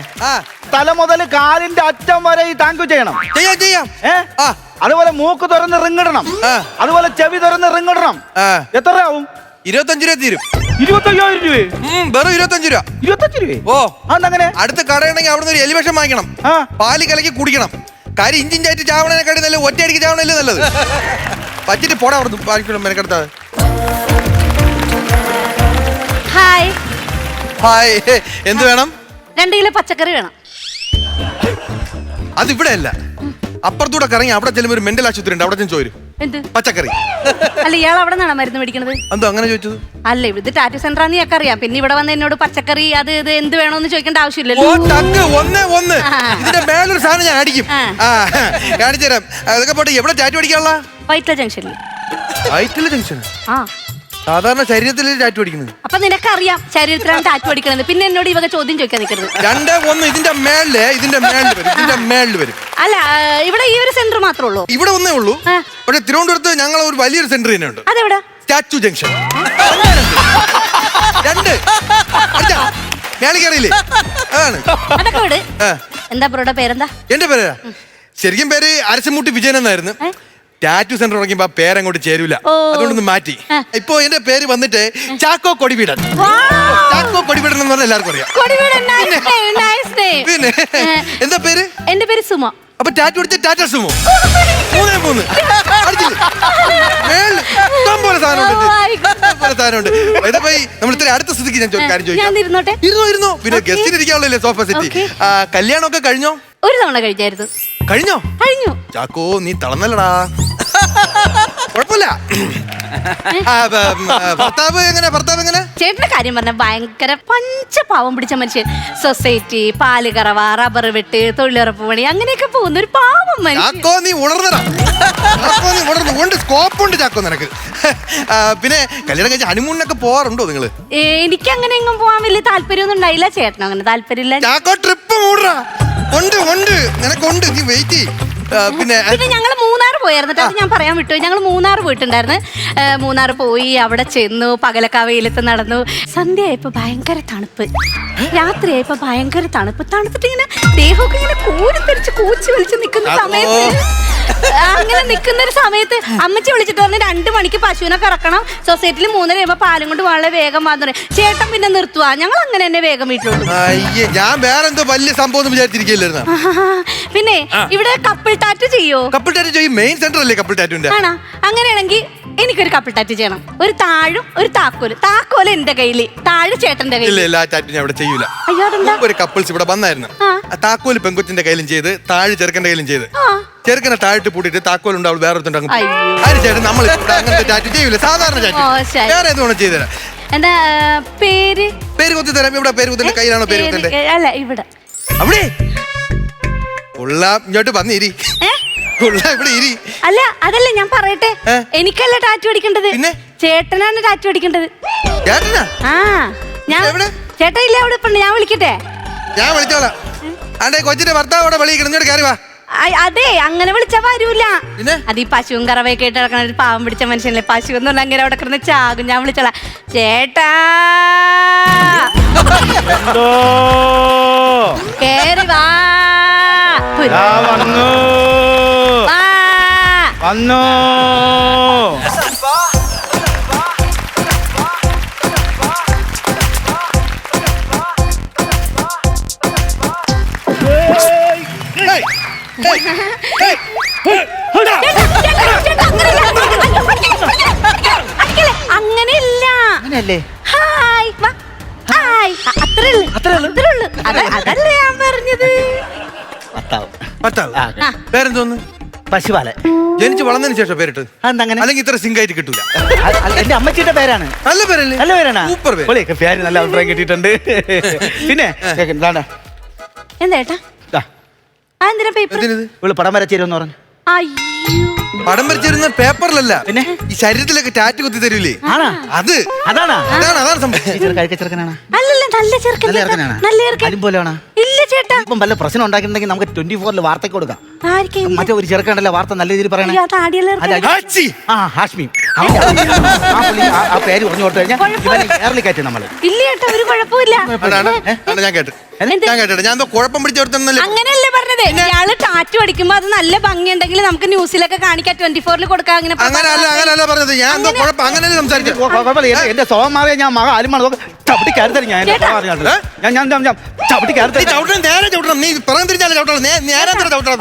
തല മുതൽ കാലിന്റെ അറ്റം വരെ ഈ താങ്ക് യു ചെയ്യണം. ചെയ്യാം. അതുപോലെ മൂക്ക് തുറന്ന് റിങ്ങിടണം. അതുപോലെ ചെവി തുറന്ന് റിങ്ങിടണം. എത്ര ആവും? 25 രൂപ തീരും. 25,000 രൂപ? വെറും 25 രൂപ. 25 രൂപ? ഓ, അതങ്ങനെ അടുത്ത കടയാണെങ്കിൽ അവിടെ നിന്ന് ഒരു എലിവേഷൻ വാങ്ങിക്കണം. പാല് കലക്കി കുടിക്കണം. കാര്യം ഇഞ്ചിഞ്ചായിട്ട് ചാവണേനെക്കാട്ടി നല്ല ഒറ്റയടിക്ക് ചാവണല്ലേ നല്ലത്. പറ്റിട്ട് പോടാ അവിടെ മെനക്കെടുത്താ. ഹായ്, എന്ത് വേണം? 2 കിലോ പച്ചക്കറി വേണം. അതിവിടെ അല്ല, അപ്പുറത്തൂടെ കറങ്ങി അവിടെ ചെല്ലുമ്പോൾ ഒരു മെന്റൽ ആശുപത്രി ഉണ്ട്, അവിടെ ചെന്ന് ചോദിക്കും. എന്ത് പച്ചക്കറി? അല്ല, ഇയാൾ അവിടെ നിന്നാണ് മരുന്ന് മേടിക്കണത്? എന്തോ അങ്ങനെ ചോദിച്ചത്? അല്ല, ഇത് ടാറ്റു സെന്റർ ആണെന്ന് ഞങ്ങൾക്ക് അറിയാം. പിന്നെ ഇവിടെ വന്ന് എന്നോട് പച്ചക്കറി അത് ഇത് എന്ത് വേണോന്ന് ചോദിക്കേണ്ട ഓ, ആവശ്യമില്ലല്ലോ. ഒന്ന് ഇതിന്റെ മേലൊരു സാധനം ഞാൻ അടിക്കും. കാണിച്ചു തരാം. അതൊക്കെ പോട്ടെ, എവിടെ ടാറ്റു അടിക്കാനുള്ള? വൈറ്റ്ല ജംഗ്ഷനിൽ. വൈറ്റില ജംഗ്ഷൻ? ആ, സാധാരണ ശരീരത്തിൽ ടാറ്റു അടിക്കുന്നത്. അപ്പൊ നിനക്കറിയാം ശരീരത്തിലാണ് ടാറ്റു അടിക്കണത്. പിന്നെ എന്നോട് ഇവക ചോദ്യം ചോദിക്കാൻ നിൽക്കരുത്. 2 ഇതിന്റെ മേളില് വരും. അല്ല, ഇവിടെ ഈ ഒരു സെന്റർ മാത്രമേ ഉള്ളൂ. ഇവിടെ ഒന്നേ ഉള്ളൂ. പക്ഷെ തിരുവനന്തപുരത്ത് ഞങ്ങൾ ഒരു വലിയൊരു സെന്റർ തന്നെ ഉണ്ട്. അതെവിടെ? Statue junction. 2 മേളിക്കറിയില്ലേ? അതാണ്. അതൊക്കെ വിട്. എന്താ ബ്രോയുടെ പേരെന്താ? എന്റെ പേരാ ശരിക്കും പേര് അരശമൂട്ടി വിജയൻ എന്നായിരുന്നു. ടാറ്റു സെന്റർ തുടങ്ങിയപ്പോ ആ പേരങ്ങോട്ട് ചേരൂല, അതുകൊണ്ടൊന്ന് മാറ്റി. ഇപ്പൊ എന്റെ പേര് വന്നിട്ട് ചാക്കോ കൊടിവീടൻ. ചാക്കോ കൊടിവീടൻ എന്ന് പറഞ്ഞാൽ എല്ലാവർക്കും അറിയാം. പിന്നെ എന്താ പേര്? എന്റെ പേര് സുമ. അപ്പൊ ടാറ്റു അടിച്ച ടാറ്റ സുമോ? 3 പോലെ സാധനമുണ്ട്. നമ്മൾ ഇത്ര അടുത്ത സ്ഥിതിക്ക് ഞാൻ കാര്യം ചോദിക്കാം. ഇരുന്നോ. പിന്നെ ഗസ്റ്റിന് ഇരിക്കാനുള്ളല്ലേ സോഫ സെറ്റ്. കല്യാണമൊക്കെ കഴിഞ്ഞോ? ഒരു തവണ കഴിഞ്ഞായിരുന്നു. കഴിഞ്ഞു. ചാക്കോ നീ തളന്നല്ലടാ. കുഴപ്പമില്ല. ഭർത്താവ് എങ്ങനെ? ചേട്ടന്റെ കാര്യം പറഞ്ഞ ഭയങ്കര പഞ്ചപാവം പിടിച്ച മനുഷ്യൻ. സൊസൈറ്റി, പാല് കറവ, റബ്ബർ വെട്ട്, തൊഴിലുറപ്പ് പണി അങ്ങനെയൊക്കെ പോകുന്ന ഒരു പാവം മനുഷ്യൻ. നീ ഉണർന്നടാ. കൊണ്ട് സ്കോപ്പുണ്ട് ചാക്കോ നിനക്ക്. പിന്നെ കല്യാണം കഴിച്ച് ഹണിമൂണിനൊക്കെ പോവാറുണ്ടോ നിങ്ങള്? എനിക്ക് അങ്ങനെ എങ്ങും പോവാൻ വലിയ താല്പര്യമൊന്നും ഉണ്ടായില്ല. ചേട്ടനും അങ്ങനെ താല്പര്യമില്ല. ചാക്കോ ട്രിപ്പ് മൂടാ. ഉണ്ട് നിനക്കുണ്ട്, നീ വെയിറ്റ് ചെയ്യ്. പിന്നെ ഞങ്ങൾ മൂന്നാർ പോയായിരുന്നു. അത് ഞാൻ പറയാൻ വിട്ടു. ഞങ്ങൾ മൂന്നാർ പോയിട്ടുണ്ടായിരുന്നു. മൂന്നാർ പോയി, അവിടെ ചെന്നു, പകലൊക്കെ വെയിലത്ത് നടന്നു. സന്ധ്യയായപ്പോ ഭയങ്കര തണുപ്പ്, രാത്രിയായപ്പോ ഭയങ്കര തണുപ്പ്. തണുത്തിട്ട് ഇങ്ങനെ ദേഹമൊക്കെ ഇങ്ങനെ കോരിത്തെറിച്ച് കൂച്ചി വലിച്ച് നിൽക്കുന്ന സമയത്ത്, അങ്ങനെ നിൽക്കുന്ന ഒരു സമയത്ത് അമ്മച്ചി വിളിച്ചിട്ട് പറഞ്ഞു 2 മണിക്ക് പശുവിനെ കറക്കണം, സൊസൈറ്റിയിൽ 3:30 ആകുമ്പോ പാലും കൊണ്ട് വളരെ വേഗം വന്നു. ചേട്ടൻ പിന്നെ നിർത്തുവാ. ഞങ്ങൾ അങ്ങനെ തന്നെ വേഗം വീട്ടിലോട്ട്. ഞാൻ വേറെ എന്തോ വലിയ സംഭവം വിചാരിച്ചിരിക്കില്ലായിരുന്നു. പിന്നെ ഇവിടെ കപ്പിൾ ടാറ്റു ചെയ്യോ? കപ്പിൾ ടാറ്റു ചെയ്യും. മെയിൻ സെന്റർ അല്ലേ കപ്പിൾ ടാറ്റുവിന്റെ? ആണോ? അങ്ങനെയാണെങ്കിൽ എനിക്കൊരു കപ്പിൾ ടാറ്റു ചെയ്യണം. ഒരു താഴും ഒരു താക്കോല് എന്റെ കയ്യില്, താഴ് ചേട്ടന്റെ കയ്യിൽ. ഇല്ല, ആ ടാറ്റു ഞാൻ ഇവിടെ ചെയ്യൂല. അയ്യോ, ഒരു കപ്പിൾസ് ഇവിടെ വന്നായിരുന്നു. ആ താക്കോല് പെൺകൊച്ചിന്റെ കയ്യിലും ചെയ്ത്, താഴ് ചെറുക്കന്റെ കയ്യിലും ചെയ്ത്. ചെറുക്കനെ താഴിട്ട് പൂട്ടിട്ട് താക്കോൽ ഉണ്ടാവും വേറെ അതിന് ചേട്ടൻ നമ്മൾ അങ്ങനത്തെ ടാറ്റു ചെയ്യൂല. സാധാരണ ടാറ്റു വേറെ ഏത് വേണം ചെയ്തുതരാം. എന്താ പേര്? പേര് കുത്തി തരാം. ഇവിടെ പേര് കുത്തിന്റെ കയ്യിലാണോ പേര് കുത്തിന്റെ? അല്ല, ഇവിടെ. അവിടെ കൊള്ളാം. ഇങ്ങോട്ട് വന്നിരി. ഇവിടെ ഇരി. അല്ല, അതല്ല ഞാൻ പറയട്ടെ. എനിക്കല്ല ടാറ്റു അടിക്കേണ്ടത്, ചേട്ടനാണ് ടാറ്റു അടിക്കേണ്ടത്. ചേട്ടനാ? ആ, ഞാൻ ചേട്ടൻ ഇല്ല അവിടെ. ഞാൻ വിളിക്കട്ടെ? ഞാൻ വിളിച്ചോളാം. ആണ്ടെ കൊച്ചിന്റെ ഭർത്താവ് അവിടെ വിളിക്കണം. ഇങ്ങോട്ട് കയറി വാ. അതെ, അങ്ങനെ വിളിച്ചാ വരൂല. അത് ഈ പശുവും കറവയൊക്കെ ആയിട്ട് കിടക്കണ ഒരു പാവം പിടിച്ച മനുഷ്യനല്ലേ. പശു എന്ന് പറഞ്ഞാൽ അങ്ങനെ അവിടെ കിടന്ന് ചാകും. ഞാൻ വിളിച്ചോളാം. ചേട്ടാ കേറി വാ. വന്നു. അങ്ങനെയല്ല. ഹായ്, അത്രേ ഉള്ളു. അതല്ലേ ഞാൻ പറഞ്ഞത്. പേരെന്തോന്ന്? പശുപാലൻ. ജനിച്ച് വളർന്നതിന് ശേഷം പേരിട്ട്? അല്ലെങ്കിൽ ഇത്ര സിംഗായിട്ട് കിട്ടൂല. എന്റെ അമ്മച്ചിയുടെ പേരാണ്. നല്ല പേരല്ലേ? നല്ല പേരാണ്. സൂപ്പർ പേര്. നല്ല അഭിപ്രായം കിട്ടിയിട്ടുണ്ട്. പിന്നെ എന്താ എന്തിനാ പേപ്പർ? ഇവള് പടം വരച്ചേരുമെന്ന് പറഞ്ഞു. പടം വരച്ചിരുന്ന പേപ്പറിലല്ല, പിന്നെ ഈ ശരീരത്തിലൊക്കെ ടാറ്റു കുത്തി തരൂലേ, അത് അതാണ് അല്ലല്ല, നല്ല ചെറുക്കനാണ്. ഇല്ല ചേട്ടാ. ഇപ്പം വല്ല പ്രശ്നം ഉണ്ടാക്കിയിട്ടുണ്ടെങ്കിൽ നമുക്ക് 24 വാർത്തയ്ക്ക് കൊടുക്കാം. മറ്റേ ഒരു ചെറുക്കണ്ടല്ലോ വാർത്ത നല്ല രീതിയിൽ പറയണേ. ഹാഷ്മി. ആ പേര് പറഞ്ഞു കൊടുത്തു കഴിഞ്ഞാൽ ഇവനെ കേരളി കയറ്റി നമ്മള്. ഇല്ല ചേട്ടാ, ഒരു കുഴപ്പമില്ല. ഞാൻ കേട്ടു. ഞാൻ കുഴപ്പം പിടിച്ചോടുത്തല്ലേ. അങ്ങനെയല്ലേ പറഞ്ഞത്. ഇയാള് ടാറ്റു അടിക്കുമ്പോ അത് നല്ല ഭംഗിയുണ്ടെങ്കിൽ നമുക്ക് ന്യൂസിലൊക്കെ കാണിക്കാം, 24 കൊടുക്കാം. അങ്ങനെയല്ല പറഞ്ഞത്. ഞാൻ അങ്ങനെ സംസാരിച്ചു. എന്റെ സ്വഭാവം മാറിയ ഞാൻ മക ആലുമാണ് ചവിട്ടി കയറി തരും. ഞാൻ ചവിട്ടി കയറി തരും.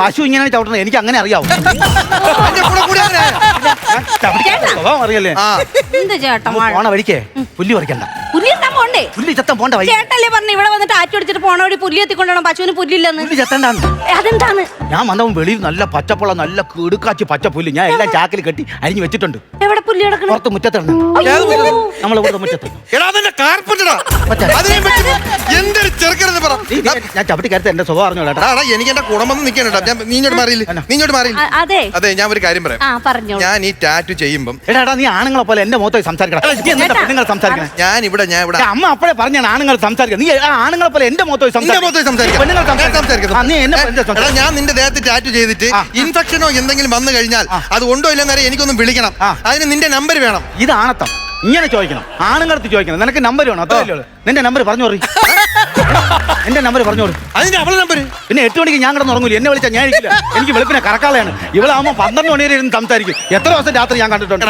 പശു ഇങ്ങനെ ചവിട്ടണം. എനിക്ക് അങ്ങനെ അറിയാവൂ. സ്വഭാവം അറിയല്ലേ. പോണ വഴിക്കേ പുല്ലി പറിക്കണ്ട. പുല്ലി ചത്തം പോണ്ട വഴി. ചേട്ടല്ലേ പറഞ്ഞു ഇവിടെ വന്നിട്ട് ടാറ്റു അടിച്ചിട്ട് പോണ വഴി പുല്ലി എത്തിക്കൊണ്ടാണ്. പശുവിന് പുല്ലില്ലെന്ന്. പുല്ലി ചത്തണ്ടാന്ന്. അതെന്താണ്? ഞാൻ വന്നവൻ വെളിയിൽ നല്ല പച്ചപ്പുള്ള നല്ല കിടുക്കാച്ചി പച്ച പുല്ല് ഞാൻ എല്ലാം ചാക്കിൽ കെട്ടി അരിഞ്ഞു വെച്ചിട്ടുണ്ട്. എവിടെ പുല്ലി കിടക്കണം? പുറത്ത് മുറ്റത്താണ്. നമ്മളിവിടെ മുറ്റത്ത്. ഞാൻ ചവിട്ടി കരുത്ത എന്റെ സ്വഭാവം അറിഞ്ഞോളാം. എനിക്ക് എന്റെ കുടുംബം നിൽക്കണ. അതെ, ഞാൻ ഒരു കാര്യം പറയാം. ഞാൻ ഈ ടാറ്റു ചെയ്യുമ്പം എടാ നീ ആണുങ്ങളെ പോലെ എന്റെ മുഖത്ത് സംസാരിക്കണം. നിങ്ങൾ സംസാരിക്കണം. ഞാൻ ഇവിടെ അമ്മ അപ്പോഴേ പറഞ്ഞാണ് ആണുങ്ങൾ സംസാരിക്കണം. നീ ആണുങ്ങളെ പോലെ എന്റെ മുഖത്ത് ഞാൻ നിന്റെ ദേഹത്ത് ടാറ്റു ചെയ്തിട്ട് ഇൻഫെക്ഷനോ എന്തെങ്കിലും വന്നു കഴിഞ്ഞാൽ അത് ഉണ്ടോ ഇല്ലെന്നറിയാൻ എനിക്കൊന്നും വിളിക്കണം. അതിന് നിന്റെ നമ്പർ വേണം. ഇത് ആണത്തം. ഇങ്ങനെ ചോദിക്കണം, ആണുങ്ങളടുത്ത് ചോദിക്കണം. നിനക്ക് നമ്പർ വേണം, അത്രയല്ലേ ഉള്ളൂ. നിന്റെ നമ്പർ പറഞ്ഞോറി. എന്റെ നമ്പർ പറഞ്ഞോളൂ. അതിന്റെ അവളെ നമ്പർ. പിന്നെ 8 മണിക്ക് ഞാൻ കിടന്ന് ഉറങ്ങൂല. എന്നെ വിളിച്ചാൽ ഞാൻ ഇരിക്കില്ല. എനിക്ക് വെളുപ്പിനെ കറക്കാളെയാണ്. ഇവളാകുമ്പോൾ 12 മണി വരെ ഇരുന്ന് സംസാരിക്കും. എത്ര ദിവസം രാത്രി ഞാൻ കണ്ടിട്ടുണ്ട്.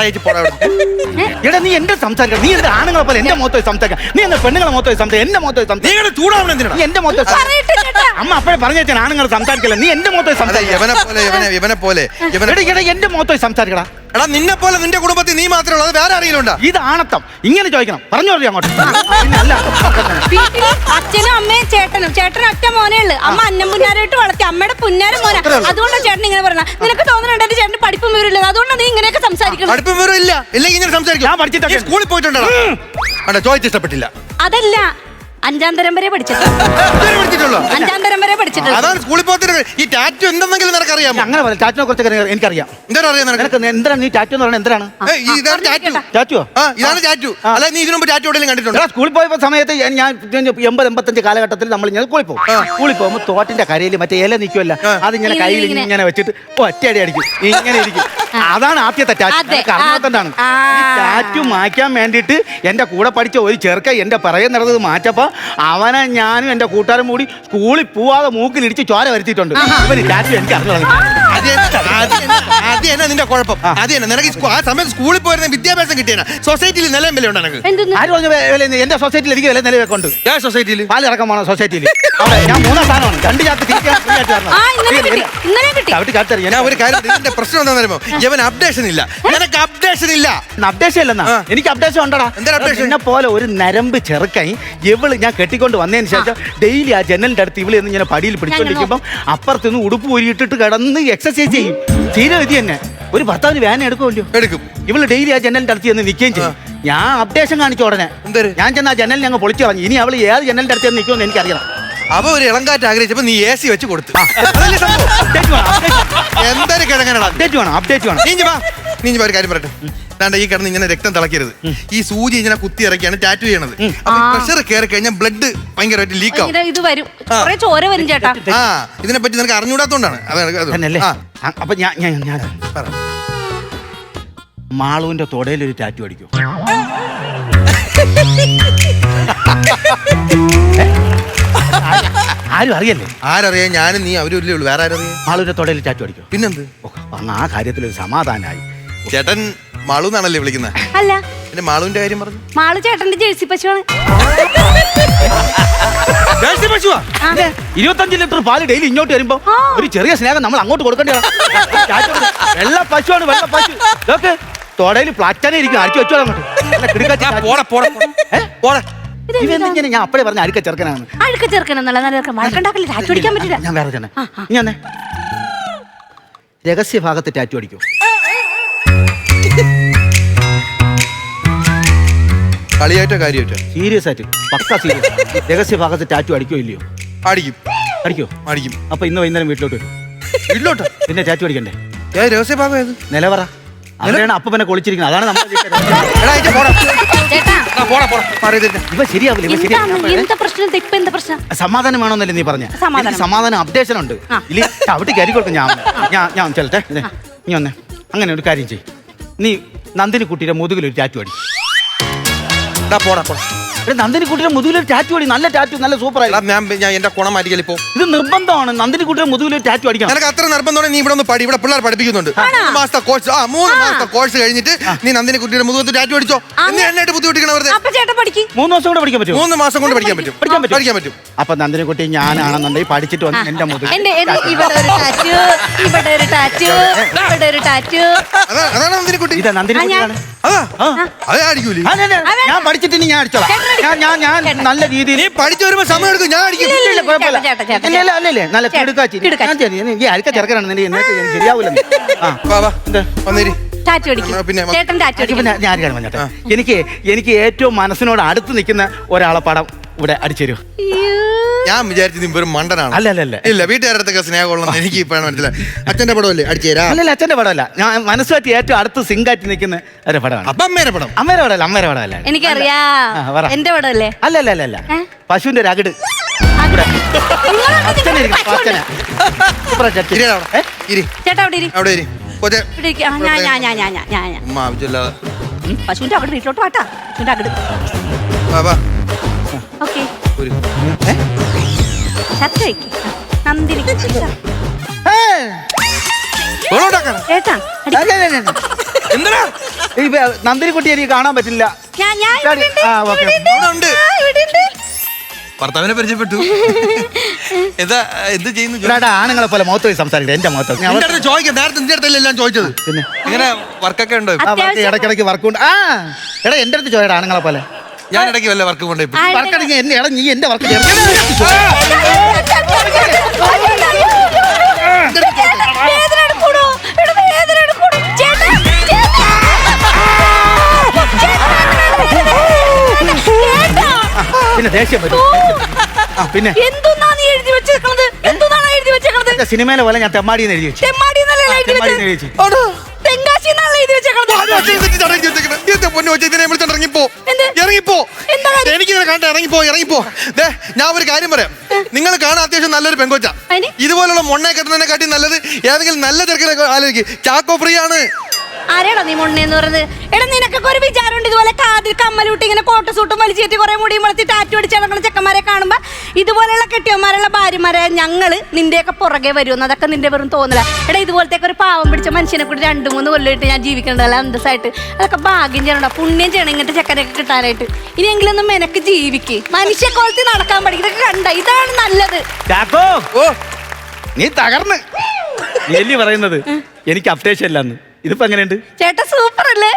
എടാ നീ എന്റെ സംസാരിക്കണം. നീ എന്റെ ആണുങ്ങളെ പോലെ എന്റെ മുഖത്ത് സംസാരിക്കാം. നീ എന്റെ പെണ്ണുങ്ങളെ മുഖത്ത് സംസാരിക്കാം. എന്റെ മുഖത്ത് സംസാരിക്കും. ചൂടാവണം. എന്തിനാ നീ എന്റെ മുഖത്ത്? അമ്മ അപ്പോഴേ പറഞ്ഞു വെച്ചാൽ ആണുങ്ങൾ സംസാരിക്കില്ല. നീ എന്റെ മുഖത്ത് സംസാരിക്കും. എന്റെ മുഖത്ത് സംസാരിക്കടാ. എടാ നിന്നെ പോലെ നിന്റെ കുടുംബത്തിൽ നീ മാത്രമേ ഉള്ളൂ, അത് വേറെ ആരെങ്കിലും? ഇത് ആണത്തം. ഇങ്ങനെ ചോദിക്കണം. പറഞ്ഞു അങ്ങോട്ട്. അച്ഛനും അമ്മയും ചേട്ടനും. ചേട്ടനും ഒറ്റ മോനേ ഉള്ളു. അമ്മ അന്നം പുന്നാരായിട്ട് വളർത്തി. അമ്മയുടെ പുന്നാര മോന. അതുകൊണ്ടാണ് ചേട്ടൻ ഇങ്ങനെ പറഞ്ഞ. നിനക്ക് തോന്നുന്നുണ്ട് എന്റെ ചേട്ടന് പഠിപ്പും വിവരമില്ല. അതുകൊണ്ടാണ് നീ ഇങ്ങനെയൊക്കെ സംസാരിക്കണം. പഠിപ്പും വിവരം ഇല്ല, ഇല്ലെങ്കിൽ ഇങ്ങനെ സംസാരിക്കും. ഞാൻ പഠിച്ചിട്ട് സ്കൂളിൽ പോയിട്ടുണ്ടോ? ചോദിച്ചിഷ്ടപ്പെട്ടില്ല. അതല്ല, 5ാം തരം വരെ പഠിച്ചിട്ടുള്ളൂ. 5ാം തരം വരെ പഠിച്ചിട്ടുള്ളത്. അതാണ് സ്കൂളിൽ പോകത്തിന് ഈ ടാറ്റു എന്തെങ്കിലും നിനക്കറിയാമോ? അങ്ങനെ പറയാം, ടാറ്റുനെ കുറിച്ചൊക്കെ എനിക്കറിയാം. എന്താ അറിയാം നിനക്ക് എന്താണ് നീ ടാറ്റു എന്ന് പറയുന്നത്? എന്താണ് ഇതാണ് ടാറ്റു. ടാറ്റുവോ? ഇതാണ് ടാറ്റു. അല്ല നീ ഇതിനു മുമ്പ് ടാറ്റു എവിടെയെങ്കിലും കണ്ടിട്ടുണ്ടോ? സ്കൂളിൽ പോയപ്പോ സമയത്ത് ഞാൻ 80-85 കാലഘട്ടത്തിൽ നമ്മൾ ഇങ്ങനെ സ്കൂളിൽ പോകും. സ്കൂളിൽ പോകുമ്പോൾ തോട്ടിന്റെ കരയിൽ മറ്റേ ഇല നിൽക്കുമല്ല, അതിങ്ങനെ കയ്യിൽ ഇങ്ങനെ വെച്ചിട്ട് ഒറ്റയടി അടിക്കും, ഇങ്ങനെ ഇരിക്കും. അതാണ് ആദ്യത്തെ ടാറ്റു. അറിഞ്ഞാത്തണ്ടാണ് ഈ ടാറ്റു മായ്ക്കാൻ വേണ്ടിയിട്ട് എന്റെ കൂടെ പഠിച്ച ഒരു ചെറുക്ക എന്റെ പിറകെ നടന്നത് മാറ്റപ്പോ അവനെ ഞാനും എന്റെ കൂട്ടുകാരും കൂടി സ്കൂളിൽ പോവാതെ മൂക്കിലിടിച്ച് ചോര വരുത്തിയിട്ടുണ്ട്. ഇവന് ടാറ്റു എനിക്ക് അറിഞ്ഞു. അത് തന്നെ നിന്റെ കുഴപ്പം. അത് തന്നെ നിനക്ക് ആ സമയത്ത് സ്കൂളിൽ പോയിരുന്ന വിദ്യാഭ്യാസം കിട്ടിയ സൊസൈറ്റിയിൽ നിലയും വില ഉണ്ട്. നിനക്ക് ആര് പറഞ്ഞു എന്റെ സൊസൈറ്റിയിൽ എനിക്ക് വില നിലവിലുണ്ട്? സൊസൈറ്റിയിൽ പാലിറക്കം പോണ സൊസൈറ്റിയിൽ അവിടെ ഞാൻ 3ാം സ്ഥാനമാണ്. 2 ചാക്ക് ഞാൻ ഒരു കാര്യം, ഇതിന്റെ പ്രശ്നം എന്താണെന്ന് അറിയുമോ? ഇവൻ അപ്ഡേഷൻ ഇല്ല. നിനക്ക് അപ്ഡേഷൻ ഇല്ല. അപ്ഡേഷൻ ഇല്ലെന്നാ? എനിക്ക് അപ്ഡേഷൻ ഉണ്ടടാ. എന്നെ പോലെ ഒരു നരമ്പ് ചെറുക്കായി ഇവള് ഞാൻ കെട്ടിക്കൊണ്ട് വന്നതിന് ശേഷം ഡെയിലി ആ ജനലിന്റെ അടുത്ത് ഇവള് എന്ന് ഇങ്ങനെ പടിയിൽ പിടിച്ചോണ്ടിരിക്കുമ്പോൾ അപ്പുറത്തുനിന്ന് ഉടുപ്പ് ഊരിയിട്ടിട്ട് കിടന്ന് എക്സസൈസ് ചെയ്യും. തീരെ വിധി തന്നെ. ഒരു ഭർത്താവിന് വേന എടുക്കുമല്ലോ, എടുക്കും. ഇവള് ഡെയിലി ആ ജനലിന്റെ അടുത്ത് ചെന്ന് നിൽക്കുകയും ചെയ്യും. ഞാൻ അപ്ഡേഷൻ കാണിച്ച ഉടനെ ഞാൻ ചെന്ന് ആ ജനലിൽ ഞങ്ങൾ പൊളിച്ചു കളഞ്ഞു. ഇനി അവള് ഏത് ജനലിന്റെ അടുത്ത് ചെന്ന് നിൽക്കുമെന്ന് എനിക്കറിയണം. അപ്പൊ ഒരു ഇളങ്കാറ്റ് ആഗ്രഹിച്ചപ്പോ നീ AC വെച്ച് കൊടുത്തു. എന്തൊരു കിഴങ്ങനാണ്. അപ്ഡേറ്റ് വേണം. നീ ഒരു കാര്യം പറയട്ടെ. ഈ കിടന്ന് ഇങ്ങനെ രക്തം തിളക്കരുത്. ഈ സൂചി ഇങ്ങനെ കുത്തി ഇറക്കിയാണ് ടാറ്റു ചെയ്യണത്. അപ്പൊ പ്രഷർ കയറി കഴിഞ്ഞാൽ ബ്ലഡ് ഭയങ്കരമായിട്ട് ലീക്ക് ആവും. ഇത് വരും, ചോര വരും ചേട്ടാ. ഇതിനെ പറ്റി നിനക്ക് അറിഞ്ഞൂടാത്തോണ്ടാണ്. അപ്പൊ ഞാൻ മാളുവിന്റെ തൊടയിൽ ഒരു ടാറ്റു അടിക്കും. ആരും അറിയല്ലേ? ആരറിയാം? ഞാനും നീ അവരല്ലേ ഉള്ളൂ. വേറെ ആരറിയാം? മാളുവിന്റെ തൊടയിൽ ടാറ്റു അടിക്കും. പിന്നെന്ത്? അന്ന് ആ കാര്യത്തിൽ ഒരു സമാധാനമായി. ചേട്ടൻ മാളു എന്നാണല്ലേ വിളിക്കുന്നത്? അല്ല, പിന്നെ മാളുവിന്റെ കാര്യം പറഞ്ഞു. മാളു ചേട്ടന്റെ ജേഴ്സി പശുവാണ്. 25 ലിറ്റർ പാല് ഡെയിലി ഇങ്ങോട്ട് വരുമ്പോ ഒരു ചെറിയ സ്നേഹം നമ്മൾ അങ്ങോട്ട് കൊടുക്കേണ്ട. വെള്ള പശുവാണ്, വെള്ള പശു. ഇതൊക്കെ തൊടയിൽ പ്ലാറ്റാനെ ഇരിക്കും. അടിച്ചു വെച്ചോ അങ്ങോട്ട്. ഇവന്തിങ്ങനെ ഞാൻ അപ്പഴേ പറഞ്ഞ അഴുക്ക ചെറുക്കനാണ്. അഴുക്ക ചെറുക്കനെന്നല്ല, നല്ല വഴക്കുണ്ടാക്കല്ലേ, ടാറ്റു അടിക്കാൻ പറ്റില്ല. ഞാൻ വേറെ തന്നെ ഞാൻ രഹസ്യ ഭാഗത്ത് ടാറ്റു അടിക്കും. കളിയായിട്ടോ കാര്യമായിട്ടോ? സീരിയസ് ആയിട്ട്, പക്ക സീരിയസ്. രഹസ്യ ഭാഗത്ത് ടാറ്റു അടിക്കോ ഇല്ലയോ? അടിക്കും. അടിക്കോ? അടിക്കും. അപ്പൊ ഇന്ന് വൈകുന്നേരം വീട്ടിലോട്ട് വരും. വീട്ടിലോട്ട് പിന്നെ ടാറ്റു അടിക്കണ്ടേ? രഹസ്യ ഭാഗം ഏത്? നിലവറ. അവരാണ് അപ്പനെ കൊളിച്ചിരിക്കുന്നത്. അതാണ് നമ്മുടെ ഇവ ശരിയാവില്ല. സമാധാനം വേണമെന്നല്ലേ നീ പറഞ്ഞ? സമാധാനം അപ്ഡേഷൻ ഉണ്ട്. ഇല്ല അവിടെ കയറി കൊടുക്കും. ഞാൻ ചെല്ലട്ടെ. നീ വന്നേ. അങ്ങനെ ഒരു കാര്യം ചെയ്യും. നീ നന്ദിനി കുട്ടിയുടെ മുതുകിൽ ഒരു ടാറ്റു അടി. നന്ദിനി കുട്ടിയുടെ മുതുകിൽ ഒരു ടാറ്റു അടി. നല്ല ടാറ്റു, നല്ല സൂപ്പർ ആയി. എന്റെ കുണം മാറ്റിക്കൽ ഇപ്പോ ഇത് നിർബന്ധമാണ്. നന്ദിനി കുട്ടിയുടെ മുതുകിൽ ഒരു ടാറ്റു അടിക്കണം. നിനക്ക് അത്ര നിർബന്ധമാണ്. നീ ഇവിടെ ഒന്ന് പഠി. ഇവിടെ പിള്ളേർ പഠിപ്പിക്കുന്നുണ്ട്. 3 മാസത്തെ കോഴ്സ്. 3 മാസത്തെ കോഴ്സ് കഴിഞ്ഞിട്ട് നീ നന്ദിനി കുട്ടിയുടെ മുതുകത്ത് ടാറ്റു അടിച്ചോ. എന്നായിട്ട് ബുദ്ധിമുട്ടിക്കണം വെറുതെ. 3 മാസം കൊണ്ട് പഠിക്കാൻ പറ്റും. 3 മാസം കൊണ്ട് പഠിക്കാൻ പറ്റും. അപ്പൊ നന്ദിനി കുട്ടി ഞാനാണെന്നുണ്ടെങ്കിൽ പഠിച്ചിട്ട് വന്ന് എന്റെ മുതുകിൽ അതാണ് നന്ദിനി കുട്ടി. ഇതാ നന്ദിനി കുട്ടിയാണ്. ഞാൻ പഠിച്ചിട്ട് ഞാൻ അടിച്ചോളാം. ഞാൻ നല്ല രീതിയിൽ പഠിച്ചു വരുമ്പോ സമയം എടുക്കും. ഞാൻ അടിക്കും. അല്ലല്ലേ നല്ല കിടുക്കാച്ചി. അരിക്ക ചെറുക്കനാണ്. ശരിയാവൂല. എനിക്ക് ഏറ്റവും മനസ്സിനോട് അടുത്ത് നിൽക്കുന്ന ഒരാളെ പടം ഇവിടെ അടിച്ചേരും. ഞാൻ വിചാരിച്ചു നീ വെറും മണ്ടനാണ്. അല്ല ഇല്ല, വീട്ടുകാരുടെ സ്നേഹമുള്ള എനിക്ക് ഇപ്പോഴാണ് മനസ്സിലായി. അച്ഛന്റെ പടമല്ലേ അടിച്ചേരാ? അല്ലല്ല, അച്ഛന്റെ പടമല്ല. ഞാൻ മനസ്സുമായിട്ട് ഏറ്റവും അടുത്ത് സിങ്കാറ്റി നിൽക്കുന്ന ഒരു പടമാണ്. അപ്പൊ അമ്മേരെ പടം? അമ്മേരെ പടമല്ല, അമ്മേരെ പടമല്ല. എനിക്കറിയാം. എന്റെ പടമല്ലേ? അല്ല പശുവിന്റെ ഒരു അകിട്. പശുവിന്റെ അവിടെ വീട്ടിലോട്ട് വാട്ടാ. പശുവിന്റെ അകിട്. ഓക്കെ, നന്ദിനി നന്ദിനി കുട്ടി എനിക്ക് കാണാൻ പറ്റില്ല. ഭർത്താവിനെ പരിചയപ്പെട്ടു. എന്ത് ചെയ്യുന്നു? ആണുങ്ങളെ പോലെ മുഖത്ത് പോയി സംസാരിക്കട്ടെ. എന്റെ മുഖത്ത് ചോദിക്കാം. നേരത്തെ നിന്റെ അടുത്തല്ലേ എല്ലാം ചോദിച്ചത്. പിന്നെ ഇങ്ങനെ വർക്കൊക്കെ ഉണ്ടോ? ഇടയ്ക്കിടയ്ക്ക് വർക്കുണ്ട്. എടാ എന്റെ അടുത്ത് ചോദിടാ ആണുങ്ങളെ പോലെ. ഞാൻ ഇടയ്ക്ക് വല്ല വർക്ക് കൊണ്ടേ നീ എന്റെ വർക്ക് പിന്നെ ദേഷ്യം വരും. പിന്നെ എന്തൊന്നാ നീ എഴുതി വെച്ചേക്കണത്? മറ്റേ സിനിമയിലെ പോലെ ഞാൻ തെമ്മാടിന്ന് എഴുതി വെച്ചു. തെമ്മാടി എന്നല്ലേ എഴുതി തെമ്മാടിന്ന് വെച്ചത്? എഴുതി വെച്ചു. തെങ്കാശി എന്നാണല്ലോ എഴുതി വെച്ചേക്കണത്. ഇറങ്ങിപ്പോ എന്താ കാര്യം? എനിക്കിങ്ങനെ കണ്ട ഇറങ്ങിപ്പോ. ദേ, ഞാൻ ഒരു കാര്യം പറയാം. നിങ്ങൾ കാണാൻ അത്യാവശ്യം നല്ലൊരു പെങ്കൊച്ച. അതിന്? ഇതുപോലുള്ള മൊണ്ണെ കെട്ടുന്നതിനെ കാട്ടി നല്ലത് ഏതെങ്കിലും നല്ല ചെറുക്കനെ ആലോചിക്കും. ചാക്കോ ഫ്രീ ആണ്. ആരാടാ നീ മുണ്ണേന്ന് പറഞ്ഞത്? എടാ നിനക്കൊക്കെ ഒരു വിചാരമുണ്ട് ഇതുപോലെ കാതിൽ കമ്മലൂട്ടി ഇങ്ങനെ കോട്ട സൂട്ടും വലിച്ചേറ്റി കുറെ മുടിയും വളർത്തി ടാറ്റു അടിച്ച് നടക്കുന്ന ചെക്കന്മാരെ കാണുമ്പോ ഇതുപോലെയുള്ള കെട്ടിയന്മാരുള്ള ഭാര്യമാരെ ഞങ്ങള് നിന്റെയൊക്കെ പുറകെ വരുമെന്ന്. അതൊക്കെ നിന്റെ വെറും തോന്നില്ല. എടാ ഇതുപോലത്തെ ഒരു പാവം പിടിച്ച മനുഷ്യനെ കൂടി 2-3 കൊല്ലമായിട്ട് ഞാൻ ജീവിക്കണ്ടല്ല അന്തസ്സായിട്ട്. അതൊക്കെ ഭാഗ്യം ചെയ്യണ്ട, പുണ്യം ചെയ്യണം ഇങ്ങനത്തെ ചെക്കനൊക്കെ കിട്ടാനായിട്ട്. ഇനിയെങ്കിലൊന്നും എനക്ക് ജീവിക്ക്, മനുഷ്യക്കോലത്തിൽ നടക്കാൻ പഠിക്കും. ഇതൊക്കെ കണ്ട, ഇതാണ് നല്ലത്. ചാക്കോ, നീ തകർന്ന് എല്ലി പറയുന്നത് എനിക്ക് അപ്ഡേഷൻ ഇല്ലെന്ന്. ഇതിപ്പോ എങ്ങനെയുണ്ട് ചേട്ടാ? സൂപ്പർ അല്ലേ?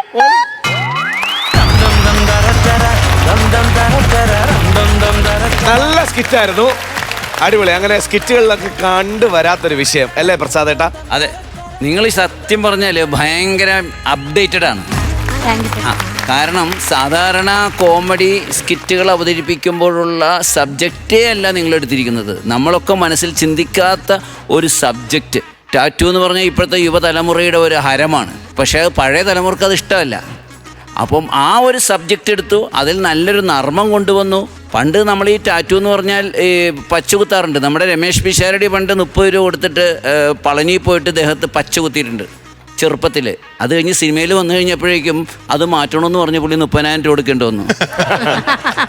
നല്ല സ്കിറ്റായിരുന്നു, അടിപൊളി. അങ്ങനെ സ്കിറ്റുകളിലൊക്കെ കണ്ടുവരാത്തൊരു വിഷയം അല്ലേ പ്രസാദ് ഏട്ടാ? അതെ, നിങ്ങൾ ഈ സത്യം പറഞ്ഞാല് ഭയങ്കര അപ്ഡേറ്റഡ് ആണ്. കാരണം സാധാരണ കോമഡി സ്കിറ്റുകൾ അവതരിപ്പിക്കുമ്പോഴുള്ള സബ്ജക്റ്റേ അല്ല നിങ്ങൾ എടുത്തിരിക്കുന്നത്. നമ്മളൊക്കെ മനസ്സിൽ ചിന്തിക്കാത്ത ഒരു സബ്ജക്റ്റ്. ടാറ്റു എന്ന് പറഞ്ഞാൽ ഇപ്പോഴത്തെ യുവതലമുറയുടെ ഒരു ഹരമാണ്. പക്ഷേ പഴയ തലമുറക്ക് അത് ഇഷ്ടമല്ല. അപ്പം ആ ഒരു സബ്ജക്റ്റ് എടുത്തു, അതിൽ നല്ലൊരു നർമ്മം കൊണ്ടുവന്നു. പണ്ട് നമ്മൾ ഈ ടാറ്റു എന്ന് പറഞ്ഞാൽ പച്ച കുത്താറുണ്ട്. നമ്മുടെ രമേഷ് പിഷാരടി പണ്ട് 30 രൂപ കൊടുത്തിട്ട് പളനി പോയിട്ട് ദേഹത്ത് പച്ച കുത്തിയിട്ടുണ്ട് ചെറുപ്പത്തിൽ. അത് കഴിഞ്ഞ് സിനിമയിൽ വന്നു കഴിഞ്ഞപ്പോഴേക്കും അത് മാറ്റണമെന്ന് പറഞ്ഞ പുള്ളി 30,000 രൂപ കൊടുക്കേണ്ടി വന്നു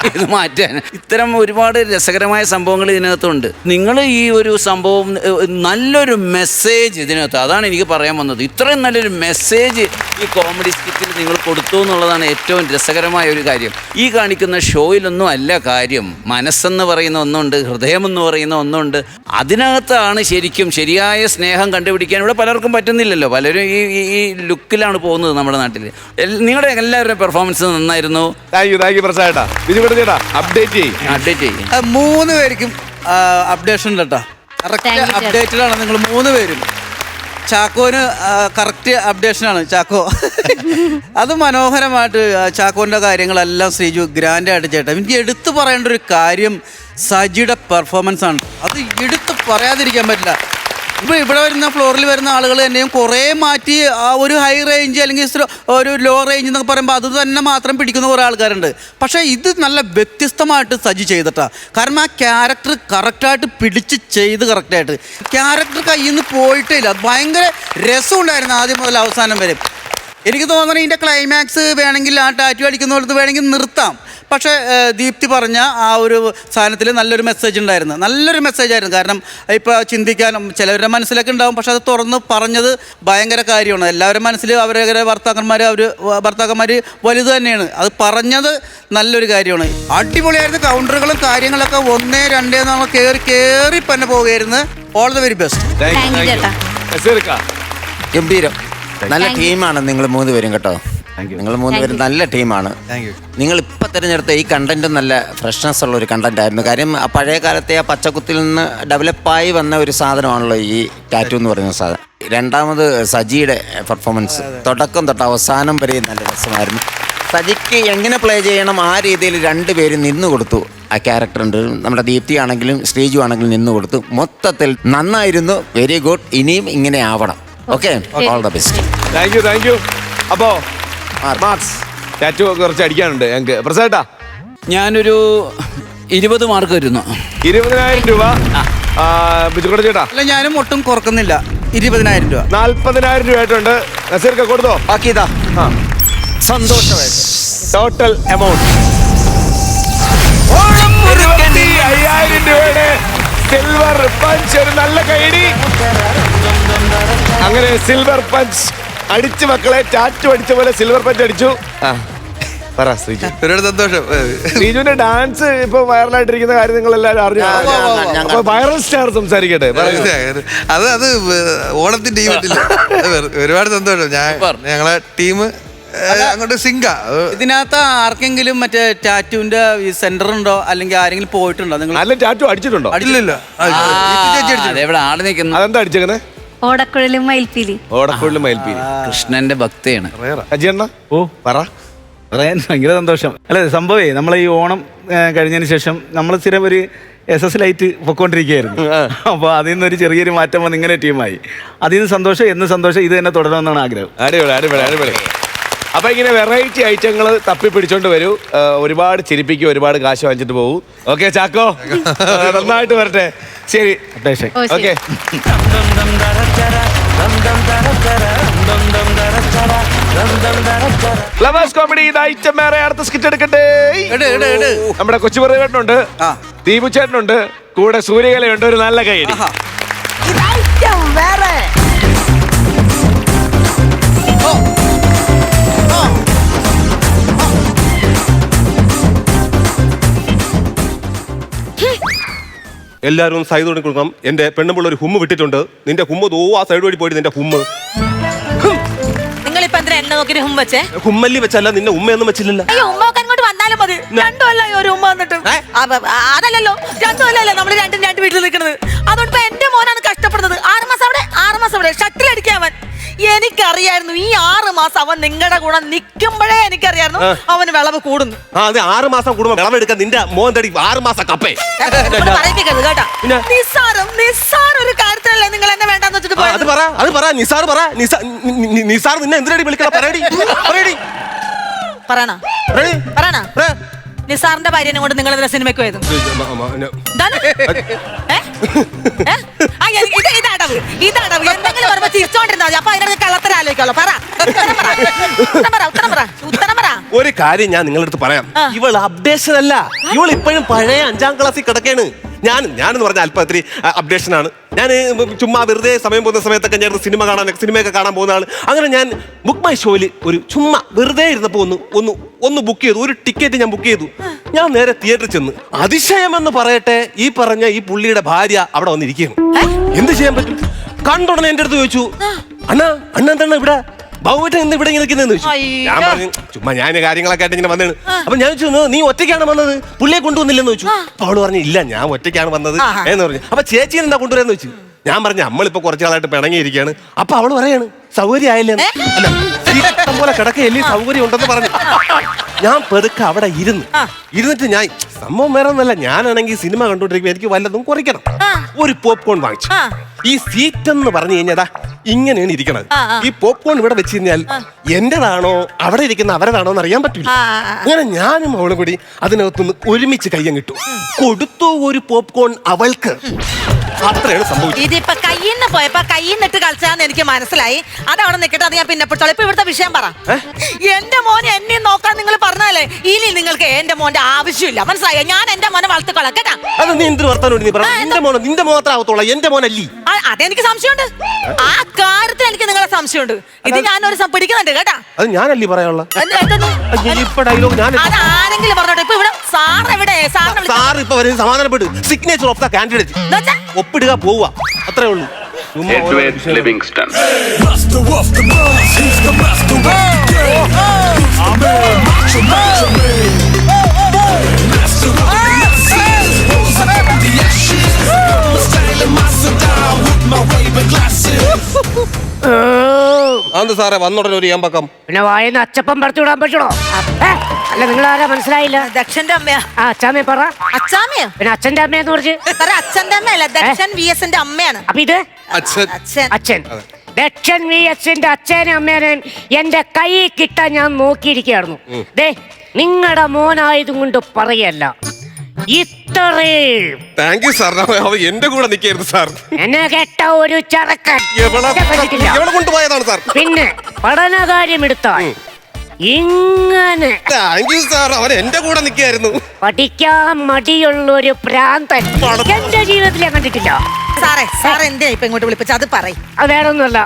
ഇത് മാറ്റാൻ. ഇത്തരം ഒരുപാട് രസകരമായ സംഭവങ്ങൾ ഇതിനകത്തുണ്ട്. നിങ്ങൾ ഈ ഒരു സംഭവം നല്ലൊരു മെസ്സേജ് ഇതിനകത്ത്, അതാണ് എനിക്ക് പറയാൻ വന്നത്. ഇത്രയും നല്ലൊരു മെസ്സേജ് ഈ കോമഡി സ്കിറ്റിൽ നിങ്ങൾ കൊടുത്തു എന്നുള്ളതാണ് ഏറ്റവും രസകരമായ ഒരു കാര്യം. ഈ കാണിക്കുന്ന ഷോയിലൊന്നും അല്ല കാര്യം. മനസ്സെന്ന് പറയുന്ന ഒന്നുണ്ട്, ഹൃദയമെന്ന് പറയുന്ന ഒന്നുണ്ട്. അതിനകത്താണ് ശരിക്കും ശരിയായ സ്നേഹം കണ്ടുപിടിക്കാൻ ഇവിടെ പലർക്കും പറ്റുന്നില്ലല്ലോ. പലരും ഈ ലുക്കിലാണ് പോകുന്നത് നമ്മുടെ നാട്ടിൽ. നിങ്ങളുടെ എല്ലാവരുടെയും പെർഫോമൻസ് നന്നായിരുന്നു. Thank you പ്രസാദേട്ടാ. അപ്ഡേറ്റ് ചെയ്യും 3 പേർക്കും അപ്ഡേഷൻ ഉണ്ട് കേട്ടോ. കറക്റ്റ് അപ്ഡേറ്റഡ് ആണ് നിങ്ങൾ 3 പേരും. ചാക്കോന് കറക്റ്റ് അപ്ഡേഷനാണ് ചാക്കോ. അത് മനോഹരമായിട്ട് ചാക്കോൻ്റെ കാര്യങ്ങളെല്ലാം ശ്രീജു ഗ്രാൻഡായിട്ട് ചേട്ടാ. എനിക്ക് എടുത്തു പറയേണ്ട ഒരു കാര്യം സജിയുടെ പെർഫോമൻസ് ആണ്. അത് എടുത്ത് പറയാതിരിക്കാൻ പറ്റില്ല. ഇപ്പോൾ ഇവിടെ വരുന്ന ഫ്ലോറിൽ വരുന്ന ആളുകൾ തന്നെയും കുറേ മാറ്റി ആ ഒരു ഹൈ റേഞ്ച് അല്ലെങ്കിൽ ഒരു ലോ റേഞ്ച് എന്നൊക്കെ പറയുമ്പോൾ അത് തന്നെ മാത്രം പിടിക്കുന്ന കുറേ ആൾക്കാരുണ്ട്. പക്ഷേ ഇത് നല്ല വ്യത്യസ്തമായിട്ട് സജി ചെയ്തിട്ടാ. കാരണം ആ ക്യാരക്ടർ കറക്റ്റായിട്ട് പിടിച്ച് ചെയ്ത് കറക്റ്റായിട്ട് ക്യാരക്ടർ കയ്യിൽ നിന്ന് പോയിട്ടേ ഇല്ല. ഭയങ്കര രസമുണ്ടായിരുന്നു ആദ്യം മുതൽ അവസാനം വരെ. എനിക്ക് തോന്നുന്നത് ഇതിൻ്റെ ക്ലൈമാക്സ് വേണമെങ്കിൽ ആ ടാറ്റു അടിക്കുന്നിടത്ത് വേണമെങ്കിൽ നിർത്താം. പക്ഷേ ദീപ്തി പറഞ്ഞ ആ ഒരു സാധനത്തിൽ നല്ലൊരു മെസ്സേജ് ഉണ്ടായിരുന്നു. നല്ലൊരു മെസ്സേജായിരുന്നു. കാരണം ഇപ്പോൾ ചിന്തിക്കാനും ചിലവരുടെ മനസ്സിലൊക്കെ ഉണ്ടാവും. പക്ഷെ അത് തുറന്ന് പറഞ്ഞത് ഭയങ്കര കാര്യമാണ്. എല്ലാവരുടെ മനസ്സിൽ അവരുടെ ഭർത്താക്കന്മാർ വലുത് തന്നെയാണ്. അത് പറഞ്ഞത് നല്ലൊരു കാര്യമാണ്. അടിപൊളിയായിരുന്നു. കൗണ്ടറുകളും കാര്യങ്ങളൊക്കെ 1, 2 നമ്മൾ കയറി തന്നെ പോവുകയായിരുന്നു. All the very best. ഗംഭീരം. നല്ല ടീമാണ് നിങ്ങൾ 3 പേരും കേട്ടോ. നിങ്ങൾ 3 പേരും നല്ല ടീമാണ്. നിങ്ങൾ ഇപ്പം തിരഞ്ഞെടുത്ത ഈ കണ്ടന്റും നല്ല ഫ്രഷ്നെസ് ഉള്ള ഒരു കണ്ടന്റ് ആയിരുന്നു. കാര്യം പഴയ കാലത്തെ ആ പച്ചക്കുത്തിൽ നിന്ന് ഡെവലപ്പായി വന്ന ഒരു സാധനമാണല്ലോ ഈ ടാറ്റു എന്ന് പറയുന്ന സാധനം. രണ്ടാമത് സജിയുടെ പെർഫോമൻസ് തുടക്കം തൊട്ട് അവസാനം വരെ നല്ല രസമായിരുന്നു. സജിക്ക് എങ്ങനെ പ്ലേ ചെയ്യണം ആ രീതിയിൽ 2 പേരും നിന്നു കൊടുത്തു. ആ ക്യാരക്ടറുണ്ട്. നമ്മുടെ ദീപ്തി ആണെങ്കിലും ശ്രീജു ആണെങ്കിലും നിന്നു കൊടുത്തു. മൊത്തത്തിൽ നന്നായിരുന്നു. Very good. ഇനിയും ഇങ്ങനെ ആവണം. Okay, all the best. Thank you. അപ്പോ മാർക്സ് ടാറ്റു കുറച്ച് അടിക്കാനുണ്ട് ഞങ്ങൾക്ക്. പ്രസാദേട്ടാ, ഞാനൊരു 20 മാർക്ക് വരുന്നു. 20,000 രൂപ. ബിജുക്കുട്ടൻ ചേട്ടാ? അല്ല, ഞാനും ഒട്ടും കുറക്കുന്നില്ല. 20,000 രൂപ. 40,000 രൂപ ആയിട്ടുണ്ട്. നസീർക്ക് കൊടുത്തോ? ബാക്കിയതാ. സന്തോഷമായിട്ട് ടോട്ടൽ എമൗണ്ട് 25,000 രൂപയുടെ സിൽവർ പഞ്ച്. ഒരു നല്ല കൈഡി. അങ്ങനെ സിൽവർ പഞ്ച് അടിച്ചു മക്കളെ. ടാറ്റു അടിച്ച പോലെ സിൽവർ പഞ്ച് അടിച്ചു. സന്തോഷം. ശ്രീജുവിന്റെ ഡാൻസ് ഇപ്പൊ വൈറലായിട്ടിരിക്കുന്ന കാര്യം നിങ്ങൾ എല്ലാവരും അറിഞ്ഞു. വൈറൽ സ്റ്റാർ സംസാരിക്കട്ടെ. അത് ഓണത്തിന്റെ ഈവന്റില്ല. ഒരുപാട് സന്തോഷം. ഞങ്ങളെ ടീം അങ്ങോട്ട് സിങ്ക. ഇതിനകത്ത് ആർക്കെങ്കിലും മറ്റേ ടാറ്റുവിന്റെ സെന്റർ ഉണ്ടോ അല്ലെങ്കിൽ ആരെങ്കിലും പോയിട്ടുണ്ടോ? നിങ്ങൾ നല്ല ടാറ്റു അടിച്ചിട്ടുണ്ടോ? അടിച്ചില്ലല്ലോ. അതെന്താ അടിച്ചേക്കുന്നത്? ഓടക്കുഴലും മയിൽപ്പീലി. ഓടക്കുഴലും മയിൽപ്പീലി. കൃഷ്ണന്റെ ഭക്തയാണ്. ഓ പറ. പറയാൻ ഭയങ്കര സന്തോഷം. അല്ലെ, സംഭവേ നമ്മൾ ഈ ഓണം കഴിഞ്ഞതിന് ശേഷം നമ്മൾ സ്ഥിരം ഒരു SS ലൈറ്റ് പൊക്കോണ്ടിരിക്കുകയായിരുന്നു. അപ്പോൾ അതിൽ നിന്നൊരു ചെറിയൊരു മാറ്റം വന്ന് ഇങ്ങനെ ടീമായി. അതിൽ നിന്ന് സന്തോഷം, എന്ന് സന്തോഷം, ഇത് തന്നെ തുടരണമെന്നാണ് ആഗ്രഹം. അടിപൊളി അടിപൊളി അടിപൊളി. അപ്പൊ ഇങ്ങനെ വെറൈറ്റി ഐറ്റങ്ങൾ തപ്പി പിടിച്ചോണ്ട് വരൂ. ഒരുപാട് ചിരിപ്പിക്കും, ഒരുപാട് കാശ് വാങ്ങിച്ചിട്ട് പോകും. ഓക്കെ ചാക്കോ, നന്നായിട്ട് വരട്ടെ. ശരി, ഓക്കെ. ഫ്ലവേഴ്സ് കോമഡി ഐറ്റം വേറെ. അടുത്ത സ്കിറ്റ് എടുക്കട്ടെ. നമ്മുടെ കൊച്ചുപുറകേട്ടനുണ്ട്, ദീപു ചേട്ടനുണ്ട്, കൂടെ സൂര്യകലയുണ്ട്. ഒരു നല്ല കൈയടി. എല്ലാവരും സൈഡ് കൊടുക്കണം. എന്റെ പെണ്ണുമ്പോൾ ഒരു ഹുമ്മ് വിട്ടിട്ടുണ്ട്. നിന്റെ ഹുമ്മ് ആ സൈഡ് വഴി പോയിട്ട് നിന്റെ ഹുമ്മ് നിങ്ങളിപ്പോ എന്തിനാ എന്നെ നോക്കി ഹും വെച്ചേ? ഹുമ്മല്ലി വെച്ചല്ല, നിന്നെ ഉമ്മയൊന്നും വെച്ചില്ലല്ലോ. അയ്യോ, ഉമ്മ ഒക്കെ അങ്ങോട്ട് വന്നാലും മതി. രണ്ടു കൊല്ലം ഒരു ഉമ്മ വന്നിട്ട്. അതല്ലല്ലോ, 2 കൊല്ലല്ലേ നമ്മള് രണ്ട് വീട്ടിൽ നിൽക്കുന്നത്. അതുകൊണ്ട് എന്റെ മോനാണ് കഷ്ടപ്പെടുന്നത്. 6 മാസം അവിടെ, 6 മാസം അവിടെ ഷട്ടിലടിക്കാൻ അവൻ. എനിക്കറിയായിരുന്നു ഈ 6 മാസം അവൻ നിങ്ങളുടെ കൂടെ നിൽക്കുമ്പോഴേ എനിക്കറിയായിരുന്നു അവന് വിളവ് കൂടുന്നു. 6 മാസം കൂടുമ്പോ വിളവെടുക്കാൻ നിന്റെ മോൻ തടി 6 മാസം കപ്പേ പറയിപ്പിക്കരുത് കേട്ടാ. നിസ്സാരം ഒരു കാര്യത്തിലല്ലേ നിങ്ങൾ എന്നെ വേണ്ടെന്ന് വെച്ചിട്ട് പോയത്. അത് പറ നിസാർ പറ. നിസാർ നിന്നെ എന്തിനടി വിളിക്കണം? പറയണ നിസാറിന്റെ ഭാര്യനെ കൊണ്ട് നിങ്ങൾ എന്തിനാ സിനിമയ്ക്ക് പോയത്? ഇതടവ് എന്തെങ്കിലും പറയുമ്പോ തിരിച്ചോണ്ടിരുന്നാ മതി. അപ്പൊ അതിനകത്ത് കള്ളത്തരം ആലോചിക്കാമല്ലോ. ഉത്തരം പറ. ഒരു കാര്യം ഞാൻ നിങ്ങളുടെ അടുത്ത് പറയാം. ഇവൾ അപ്ഡേഷൻ അല്ല, ഇവൾ ഇപ്പോഴും പഴയ 5ാം ക്ലാസ്സിൽ കിടക്കാണ്. ഞാനെന്ന് പറഞ്ഞ അല്പം ഇത്തിരി അപ്ഡേഷൻ ആണ്. ഞാൻ ചുമ്മാ വെറുതെ സമയം പോകുന്ന സമയത്തൊക്കെ ഞാൻ സിനിമയൊക്കെ കാണാൻ പോകുന്നതാണ്. അങ്ങനെ ഞാൻ ബുക്ക് മൈ ഷോയിൽ ഒരു ചുമ്മാ വെറുതെ ഇരുന്നപ്പോൾ ഒന്ന് ബുക്ക് ചെയ്തു. ഒരു ടിക്കറ്റ് ഞാൻ ബുക്ക് ചെയ്തു. ഞാൻ നേരെ തിയേറ്ററിൽ ചെന്ന്, അതിശയമെന്ന് പറയട്ടെ, ഈ പുള്ളിയുടെ ഭാര്യ അവിടെ വന്നിരിക്കുകയാണ്. എന്ത് ചെയ്യാൻ പറ്റും? കണ്ടുടനെ എന്റെ അടുത്ത് ചോദിച്ചു, അണ്ണാ എന്താണ് ഇവിടെ ബാബുവേട്ടൻ എന്ത് ഇവിടെ ഇങ്ങനെ നിൽക്കുന്നതെന്ന് ചോദിച്ചു. ഞാൻ പറഞ്ഞു ചുമ്മാ ഞാൻ കാര്യങ്ങളൊക്കെ ആയിട്ട് ഇങ്ങനെ വന്നതാണ്. അപ്പൊ ഞാൻ ചോദിച്ചു, നീ ഒറ്റയ്ക്കാണ് വന്നത്, പുള്ളിയെ കൊണ്ടുവന്നില്ലെന്ന് ചോദിച്ചു. അപ്പൊ അവള് പറഞ്ഞു, ഇല്ല ഞാൻ ഒറ്റയ്ക്കാണ് വന്നത് എന്ന് പറഞ്ഞു. അപ്പൊ ചേച്ചി എന്താ കൊണ്ടുവരാന്ന് ചോദിച്ചു. ഞാൻ പറഞ്ഞു, നമ്മളിപ്പോ കുറച്ചു നാളായിട്ട് പിണങ്ങിയിരിക്കുകയാണ്. അപ്പൊ അവള് പറയാണ്, സൗകര്യം ആയില്ലേ? അല്ല, ഇഷ്ടം പോലെ കിടക്കയല്ലേ, സൗകര്യം ഉണ്ടെന്ന് പറഞ്ഞു. ഞാൻ പെതുക്കെ അവിടെ ഇരുന്നിട്ട് ഞാൻ സംഭവം വേറെ ഒന്നല്ല, ഞാനാണെങ്കിൽ സിനിമ കണ്ടോണ്ടിരിക്കുമ്പോ എനിക്ക് വല്ലതും കുറയ്ക്കണം. ഒരു പോപ്കോൺ വാങ്ങിച്ചു. ഈ സീറ്റ് എന്ന് പറഞ്ഞു കഴിഞ്ഞാ ഇങ്ങനെയാണ് ഇരിക്കണത്. ഈ പോപ്കോൺ ഇവിടെ വെച്ച് കഴിഞ്ഞാൽ എന്റേതാണോ അവിടെ ഇരിക്കുന്ന അവരതാണോ എന്ന് അറിയാൻ പറ്റില്ല. അങ്ങനെ ഞാനും അവളും കൂടി അതിനകത്തുനിന്ന് ഒരുമിച്ച് കയ്യം കിട്ടും കൊടുത്തു. ഒരു പോപ്കോൺ അവൾക്ക്. അത്രയാണ് സംഭവിച്ചത്. ഇതിപ്പോ കയ്യിന്ന് പോയപ്പോ കയ്യിന്നിട്ട് കളിച്ചാന്ന് എനിക്ക് മനസ്സിലായി. അതവിടെ നിൽക്കട്ടെ, അത് ഞാൻ പിന്നെ പെട്ടോളാം. ഇപ്പൊ ഇവിടുത്തെ വിഷയം പറ. എന്റെ മോനെ എന്നെ നോക്കാൻ നിങ്ങൾ പറഞ്ഞാലേ ഇനി നിങ്ങൾക്ക് എന്റെ മോന്റെ ആവശ്യമില്ല, മനസ്സിലായോ? ഞാൻ എന്റെ മോനെ വളർത്തിക്കൊള്ളാം കേട്ടാ. അത് നീ എന്തിനു വർത്താനോട് നീ പറ. നിന്റെ മോത്ര ആവത്തോളാം, എന്റെ മോനല്ലേ. അതെനിക്ക് സംശയമുണ്ട്. ആ കാര്യത്തിൽ എനിക്ക് നിങ്ങളെ സംശയമുണ്ട്. ഇത് ഞാനൊരു പിടിക്കുന്നുണ്ട് കേട്ടാ. അത് ഞാനല്ലേ പറയാനുള്ള. അത് ആരെങ്കിലും പറഞ്ഞോട്ടെ. ഇപ്പൊ ഇവിടെ സാർ എവിടെ? സാർ ഇപ്പൊ വരും. സമാധാനപ്പെട്ട് സിഗ്നേച്ചർ ഓഫ് ദ കാൻഡിഡേറ്റ് ഒപ്പിടുക, പോവുക, അത്രേ ഉള്ളൂ. ലിവിങ്സ്റ്റൺ അത് സാറേ വന്നുടനെ ഒരു ഏമ്പക്കം. പിന്നെ വായന്ന് അച്ചപ്പം പറിച്ചുവിടാൻ പറ്റണോ? അല്ല, നിങ്ങൾ ആരാ മനസ്സിലായില്ല? ദക്ഷന്റെ അമ്മയാ. അച്ചാമ്മയെ പറ. അച്ചാമ്മയോ? പിന്നെ അച്ഛന്റെ അമ്മയെന്ന് പറഞ്ഞ് അച്ഛന്റെ അമ്മയല്ല, ദക്ഷൻ VSന്റെ അമ്മയാണ്. അപ്പൊ ഇത് അച്ഛൻ. ദക്ഷൻ VSന്റെ അച്ഛനും അമ്മേനെയും എന്റെ കൈ കിട്ടാൻ ഞാൻ നോക്കിയിരിക്കുകയായിരുന്നു. ദേ, നിങ്ങളുടെ മോനായതും കൊണ്ട് പറയല്ല, ഇത്രയും. Thank you sir. എന്റെ കൂടെ നിൽക്കായിരുന്നു സാർ. എന്നെ കേട്ട ഒരു ചറക്കൻ കൊണ്ടുപോയതാണ് സാർ. പിന്നെ പഠനകാര്യം എടുത്താൽ ഇങ്ങനെ. Thank you sir. അവൻ എന്റെ കൂടെ നിൽക്കായിരുന്നു. പഠിക്കാൻ മടിയുള്ളൊരു പ്രാന്തൻ എന്റെ ജീവിതത്തിൽ ഞാൻ കണ്ടിട്ടില്ല. സാറേ എന്തിനാ ഇപ്പൊ ഇങ്ങോട്ട് വിളിപ്പിച്ച? അത് പറയും. അത് വേറൊന്നുമല്ല,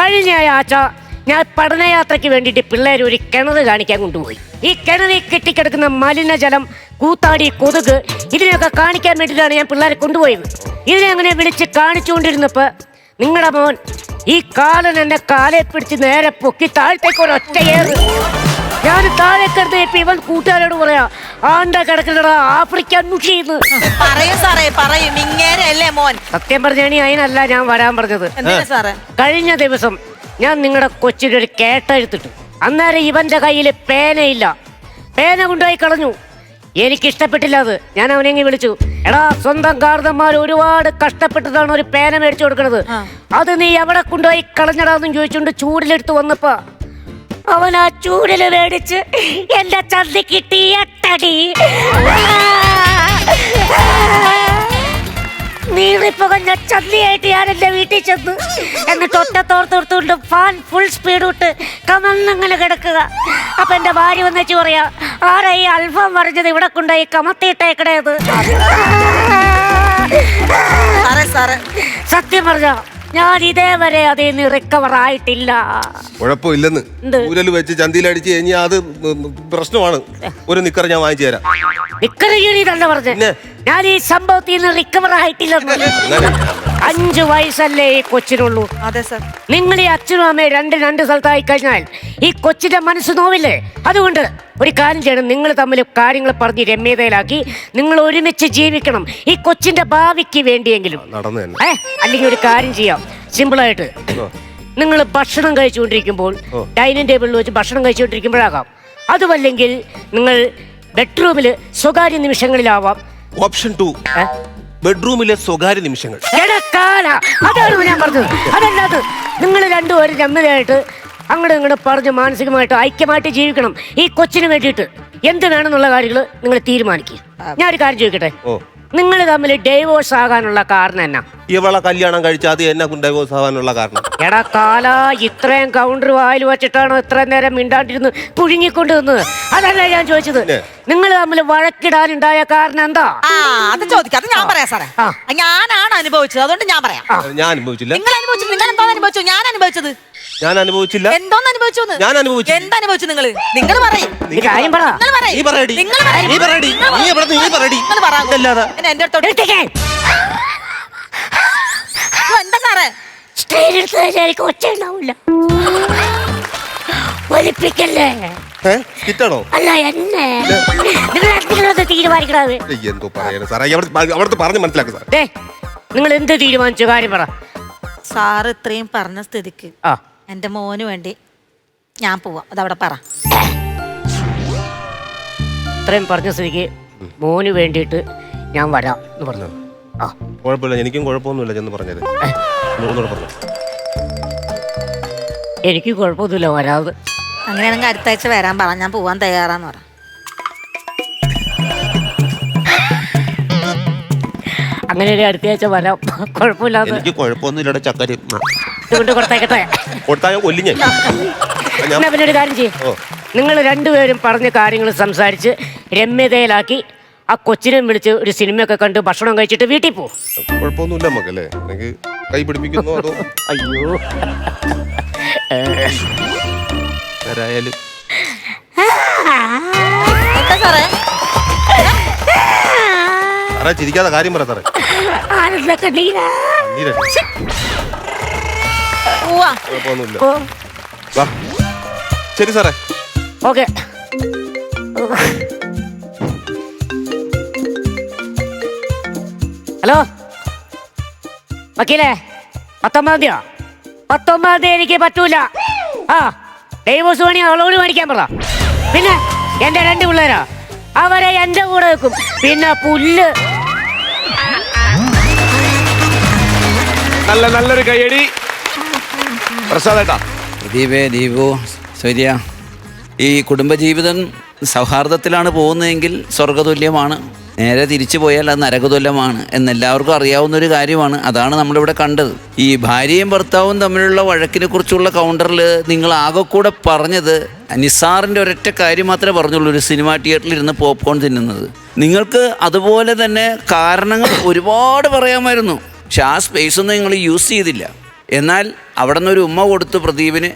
കഴിഞ്ഞ ആഴ്ച ഞാൻ പഠനയാത്രയ്ക്ക് വേണ്ടിയിട്ട് പിള്ളേർ ഒരു കിണർ കാണിക്കാൻ കൊണ്ടുപോയി. ഈ കിണറിൽ കെട്ടിക്കിടക്കുന്ന മലിനജലം, കൂത്താടി, കൊതുക്, ഇതിനെയൊക്കെ കാണിക്കാൻ വേണ്ടിയിട്ടാണ് ഞാൻ പിള്ളേരെ കൊണ്ടുപോയത്. ഇതിനെ അങ്ങനെ വിളിച്ച് കാണിച്ചുകൊണ്ടിരുന്നപ്പോ നിങ്ങളുടെ മോൻ ഈ കാലൻ എന്നെ കാലെ പിടിച്ച് നേരെ പൊക്കി താഴത്തേക്ക് ഒരൊറ്റ ഏറ്. ഞാൻ താഴെ കരുതപ്പോ ഇവൻ കൂട്ടുകാരോട് പറയാ, ആണ്ട കിടക്കണടാ ആഫ്രിക്കൻ മുഷിന്ന്. സത്യം പറഞ്ഞാണി അതിനല്ല ഞാൻ വരാൻ പറഞ്ഞത്. കഴിഞ്ഞ ദിവസം ഞാൻ നിങ്ങളുടെ കൊച്ചിൻ്റെ ഒരു കേട്ടെഴുത്തിട്ടു. അന്നേരം ഇവന്റെ കയ്യിൽ പേനയില്ല. പേന കൊണ്ടുപോയി കളഞ്ഞു. എനിക്ക് ഇഷ്ടപ്പെട്ടില്ല അത്. ഞാൻ അവനെങ്ങി വിളിച്ചു, എടാ സ്വന്തം കാർന്നന്മാർ ഒരുപാട് കഷ്ടപ്പെട്ടിട്ടാണ് ഒരു പേന മേടിച്ചു കൊടുക്കണത്, അത് നീ എവിടെ കൊണ്ടുപോയി കളഞ്ഞടാന്നും ചോദിച്ചുകൊണ്ട് ചൂടിലെടുത്ത് വന്നപ്പോ അവൻ ആ ചൂടില് മേടിച്ച് എന്റെ ചന്തി കിട്ടി എട്ടടി. നീറിപ്പുകഞ്ഞ ചന്തിയായിട്ട് ഞാൻ എന്റെ വീട്ടിൽ ചെന്ന് എന്നിട്ട് ഒറ്റത്തോർത്തോർത്തുകൊണ്ട് ഫാൻ ഫുൾ സ്പീഡ് വിട്ട് കമന്നങ്ങനെ കിടക്കുക. അപ്പൊ എന്റെ ഭാര്യ വന്നേച്ച് പറയാ, ആരാ ഈ അൽഫാം പറഞ്ഞത് ഇവിടെ കൊണ്ടുപോയി കമത്തിയിട്ടേക്കടേത്? സത്യം പറഞ്ഞ ഞാൻ ഇതേവരെ അതിൽ നിന്ന് റിക്കവർ ആയിട്ടില്ല. കുഴപ്പമില്ലെന്ന് ഊരല് വെച്ച് ചന്തിയിലടിച്ച് കഴിഞ്ഞാൽ അത് പ്രശ്നമാണ്. ഒരു നിക്കർ ഞാൻ വാങ്ങിച്ചു തരാം. നിക്കർ തന്നെ പറഞ്ഞ ഞാൻ ഈ സംഭവത്തിൽ നിന്ന് റിക്കവർ ആയിട്ടില്ലെന്ന്. 5 വയസ്സല്ലേ ഈ കൊച്ചിനുള്ളൂ. അതെ സർ. നിങ്ങൾ ഈ അച്ഛനും അമ്മയും രണ്ട് സ്ഥലത്തായി കഴിഞ്ഞാൽ ഈ കൊച്ചിന്റെ മനസ്സ് നോവില്ലേ? അതുകൊണ്ട് ഒരു കാര്യം ചെയ്യണം, നിങ്ങൾ തമ്മിൽ കാര്യങ്ങൾ പറഞ്ഞ് രമ്യതയിലാക്കി നിങ്ങൾ ഒരുമിച്ച് ജീവിക്കണം, ഈ കൊച്ചിന്റെ ഭാവിക്ക് വേണ്ടിയെങ്കിലും. അല്ലെങ്കിൽ ഒരു കാര്യം ചെയ്യാം, സിമ്പിളായിട്ട്. നിങ്ങൾ ഭക്ഷണം കഴിച്ചുകൊണ്ടിരിക്കുമ്പോൾ ഡൈനിങ് ടേബിളിൽ വെച്ച് ഭക്ഷണം കഴിച്ചുകൊണ്ടിരിക്കുമ്പോഴാകാം, അതുമല്ലെങ്കിൽ നിങ്ങൾ ബെഡ്റൂമിൽ സ്വകാര്യ നിമിഷങ്ങളിലാവാം. ഓപ്ഷൻ 2, ബെഡ്റൂമിലെ സ്വകാര്യ നിമിഷങ്ങൾ. അതാണ് ഞാൻ പറഞ്ഞത്. അതല്ലാതെ നിങ്ങൾ രണ്ടുപേരും രമ്യതയായിട്ട് അങ്ങോട്ട് ഇങ്ങോട്ട് പറഞ്ഞ് മാനസികമായിട്ട് ഐക്യമായിട്ട് ജീവിക്കണം. ഈ കൊച്ചിന് വേണ്ടിയിട്ട് എന്ത് വേണമെന്നുള്ള കാര്യങ്ങൾ നിങ്ങൾ തീരുമാനിക്കുക. ഞാനൊരു കാര്യം ചോദിക്കട്ടെ, നിങ്ങൾ തമ്മിൽ ഡൈവോഴ്സ് ആകാനുള്ള കാരണം എന്നാ? ഇവളെ കല്യാണം കഴിച്ചാൽ അത് എന്നെ ഡൈവോഴ്സ് ആവാനുള്ള കാരണം. എടാ കാല, ഇത്രയും കൗണ്ടർ വായിൽ വെച്ചിട്ടാണോ ഇത്രയും നേരം മിണ്ടാണ്ടിരുന്ന് പുഴുങ്ങിക്കൊണ്ട് നിന്നത്? അതല്ല ഞാൻ ചോദിച്ചത്, നിങ്ങൾ തമ്മിൽ വഴക്കിടാനുണ്ടായ കാരണം എന്താ? അത് ചോദിക്കാം, അത് ഞാൻ പറയാം സാറേ. ഞാനാണ് അനുഭവിച്ചത്, അതുകൊണ്ട് ഞാൻ പറയാം. ഞാൻ അനുഭവിച്ചില്ല. നിങ്ങൾ അനുഭവിച്ചു. നിങ്ങൾ എന്തോ അനുഭവിച്ചു? ഞാൻ അനുഭവിച്ചത്. ഞാൻ അനുഭവിച്ചില്ല. എന്തോന്ന് അനുഭവിച്ചു? ഞാൻ അനുഭവിച്ചു. എന്തനുഭവിച്ചു? നിങ്ങൾ പറയും. കാര്യം പറ. നീ പറയടി. നീ പറയടി. നീ എവിടെ നീ പറയടി. എന്റെ അടുത്തോട്ട് എന്താ സാറേ? എനിക്ക് ഒച്ച ഉണ്ടാവില്ല. ഒലിപ്പിക്കല്ലേ? അല്ല എന്നെ നിങ്ങൾ തീരുമാനിക്കണത്. എന്തോ പറയാ സാറേ, അവിടുത്തെ പറഞ്ഞ് മനസ്സിലാക്കുക സാർ. നിങ്ങൾ എന്ത് തീരുമാനിച്ചു? കാര്യം പറ. സാറ് ഇത്രയും പറഞ്ഞ സ്ഥിതിക്ക് എന്റെ മോന് വേണ്ടി ഞാൻ പോവാം. അതവിടെ പറ. ഇത്രയും പറഞ്ഞ സ്ഥിതിക്ക് മോന് വേണ്ടിയിട്ട് ഞാൻ വരാം എന്ന് പറഞ്ഞു. കുഴപ്പമില്ല, എനിക്കും കുഴപ്പമൊന്നുമില്ല ചെന്ന് പറഞ്ഞത്. എനിക്ക് കുഴപ്പമൊന്നുമില്ല വരാതെ. അങ്ങനെയാണെങ്കിൽ അടുത്ത ആഴ്ച വരാൻ പറ, ഞാൻ പോവാൻ തയ്യാറാന്ന് പറ. അങ്ങനെ ഒരു അടുത്ത ആഴ്ച വരാം, കുഴപ്പമില്ലാതെ. എനിക്ക് കുഴപ്പമൊന്നുമില്ല ചക്കരി കൊണ്ട് കൊടുത്തേക്കട്ടെ. എന്നാ പിന്നെ ഒരു കാര്യം ചെയ്യും, നിങ്ങൾ രണ്ടുപേരും പറഞ്ഞ കാര്യങ്ങൾ സംസാരിച്ച് രമ്യതയിലാക്കി ആ കൊച്ചിനെ വിളിച്ച് ഒരു സിനിമയൊക്കെ കണ്ട് ഭക്ഷണം കഴിച്ചിട്ട് വീട്ടിൽ പോകും. കുഴപ്പമൊന്നുമില്ല മക്കളെ, കൈ പിടിപ്പിക്കുന്നു അതോ? അയ്യോ സാറേ ചിരിക്കാതെ കാര്യം പറ സാറേ. ശരി സാറേ, ഓക്കെ. ഹലോ വക്കീലേ, 19 എനിക്ക് പറ്റൂല. ഡൈവോഴ്സ് വേണി അവളോട് മേടിക്കാൻ പറ. പിന്നെ എന്റെ 2 പിള്ളേരാ, അവരെ എന്റെ കൂടെ വെക്കും. പിന്നെ പുല്ല്. നല്ലൊരു കയ്യടി പ്രസാദേട്ടാ. ദീപേ, ദീപു, സൂര്യ, ഈ കുടുംബജീവിതം സൗഹാർദ്ദത്തിലാണ് പോകുന്നതെങ്കിൽ സ്വർഗതുല്യമാണ്, നേരെ തിരിച്ചു പോയാൽ അത് നരകതുല്യമാണ് എന്നെല്ലാവർക്കും അറിയാവുന്നൊരു കാര്യമാണ്. അതാണ് നമ്മളിവിടെ കണ്ടത്. ഈ ഭാര്യയും ഭർത്താവും തമ്മിലുള്ള വഴക്കിനെ കുറിച്ചുള്ള കൗണ്ടറിൽ നിങ്ങൾ ആകെ കൂടെ പറഞ്ഞത് നിസാറിൻ്റെ ഒരൊറ്റ കാര്യം മാത്രമേ പറഞ്ഞുള്ളൂ, ഒരു സിനിമാ തിയേറ്ററിൽ ഇരുന്ന് പോപ്കോൺ തിന്നുന്നത്. നിങ്ങൾക്ക് അതുപോലെ തന്നെ കാരണങ്ങൾ ഒരുപാട് പറയാമായിരുന്നു, പക്ഷെ ആ സ്പേസൊന്നും നിങ്ങൾ യൂസ് ചെയ്തില്ല. എന്നാൽ അവിടെ നിന്നൊരു ഉമ്മ കൊടുത്തു പ്രദീപിന്.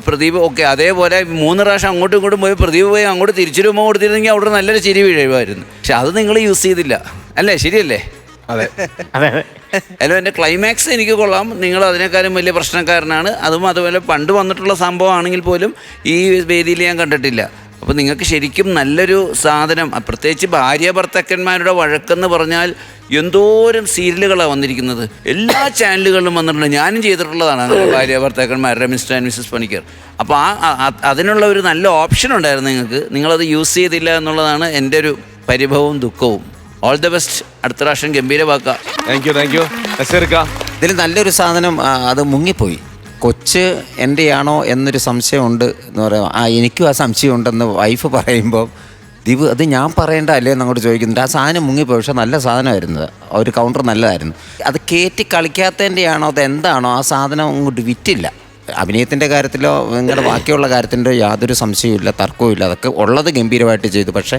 പ്രദീപ് ഓക്കെ, അതേപോലെ 3 പ്രാവശ്യം അങ്ങോട്ടും ഇങ്ങോട്ടും പോയി പ്രദീപ് പോയി അങ്ങോട്ട് തിരിച്ചൊരു ഉമ്മ കൊടുത്തിരുന്നെങ്കിൽ അവിടെ നല്ലൊരു ചിരി വീഴുമായിരുന്നു. പക്ഷെ അത് നിങ്ങൾ യൂസ് ചെയ്തില്ല, അല്ലേ? ശരിയല്ലേ? അതെ. അല്ലോ, എൻ്റെ ക്ലൈമാക്സ് എനിക്ക് കൊള്ളാം, നിങ്ങൾ അതിനേക്കാളും വലിയ പ്രശ്നക്കാരനാണ്. അതും അതുപോലെ പണ്ട് വന്നിട്ടുള്ള സംഭവമാണെങ്കിൽ പോലും ഈ വേദിയിൽ ഞാൻ കണ്ടിട്ടില്ല. അപ്പോൾ നിങ്ങൾക്ക് ശരിക്കും നല്ലൊരു സാധനം, പ്രത്യേകിച്ച് ഭാര്യ ഭർത്താക്കന്മാരുടെ വഴക്കെന്ന് പറഞ്ഞാൽ എന്തോരം സീരിയലുകളാണ് വന്നിരിക്കുന്നത്. എല്ലാ ചാനലുകളിലും വന്നിട്ടുണ്ട്. ഞാനും ചെയ്തിട്ടുള്ളതാണ് അങ്ങനെ ഭാര്യ ഭർത്താക്കന്മാരുടെ മിസ്റ്റർ ആൻഡ് മിസ്സസ് പണിക്കർ. അപ്പോൾ അതിനുള്ള ഒരു നല്ല ഓപ്ഷൻ ഉണ്ടായിരുന്നു നിങ്ങൾക്ക്, നിങ്ങളത് യൂസ് ചെയ്തില്ല എന്നുള്ളതാണ് എൻ്റെ ഒരു പരിഭവവും ദുഃഖവും. All the best. അടുത്ത പ്രാവശ്യം ഗംഭീരമാക്കാം. Thank you നസീർക്ക. ഇതിൽ നല്ലൊരു സാധനം അത് മുങ്ങിപ്പോയി. കൊച്ച് എൻ്റെയാണോ എന്നൊരു സംശയമുണ്ട് എന്ന് പറയാം. എനിക്കും ആ സംശയമുണ്ടെന്ന് വൈഫ് പറയുമ്പോൾ ദീപ് അത് ഞാൻ പറയേണ്ട അല്ലേ എന്നങ്ങോട്ട് ചോദിക്കുന്നുണ്ട്. ആ സാധനം മുങ്ങിപ്പോയി. പക്ഷെ നല്ല സാധനമായിരുന്നു. ഒരു കൗണ്ടർ നല്ലതായിരുന്നു. അത് കയറ്റി കളിക്കാത്തതിൻ്റെയാണോ അത് എന്താണോ ആ സാധനം അങ്ങോട്ട് വിറ്റില്ല. അഭിനയത്തിൻ്റെ കാര്യത്തിലോ നിങ്ങളുടെ ബാക്കിയുള്ള കാര്യത്തിൻ്റെ യാതൊരു സംശയവും തർക്കവും ഇല്ല. അതൊക്കെ ഉള്ളത് ഗംഭീരമായിട്ട് ചെയ്തു. പക്ഷേ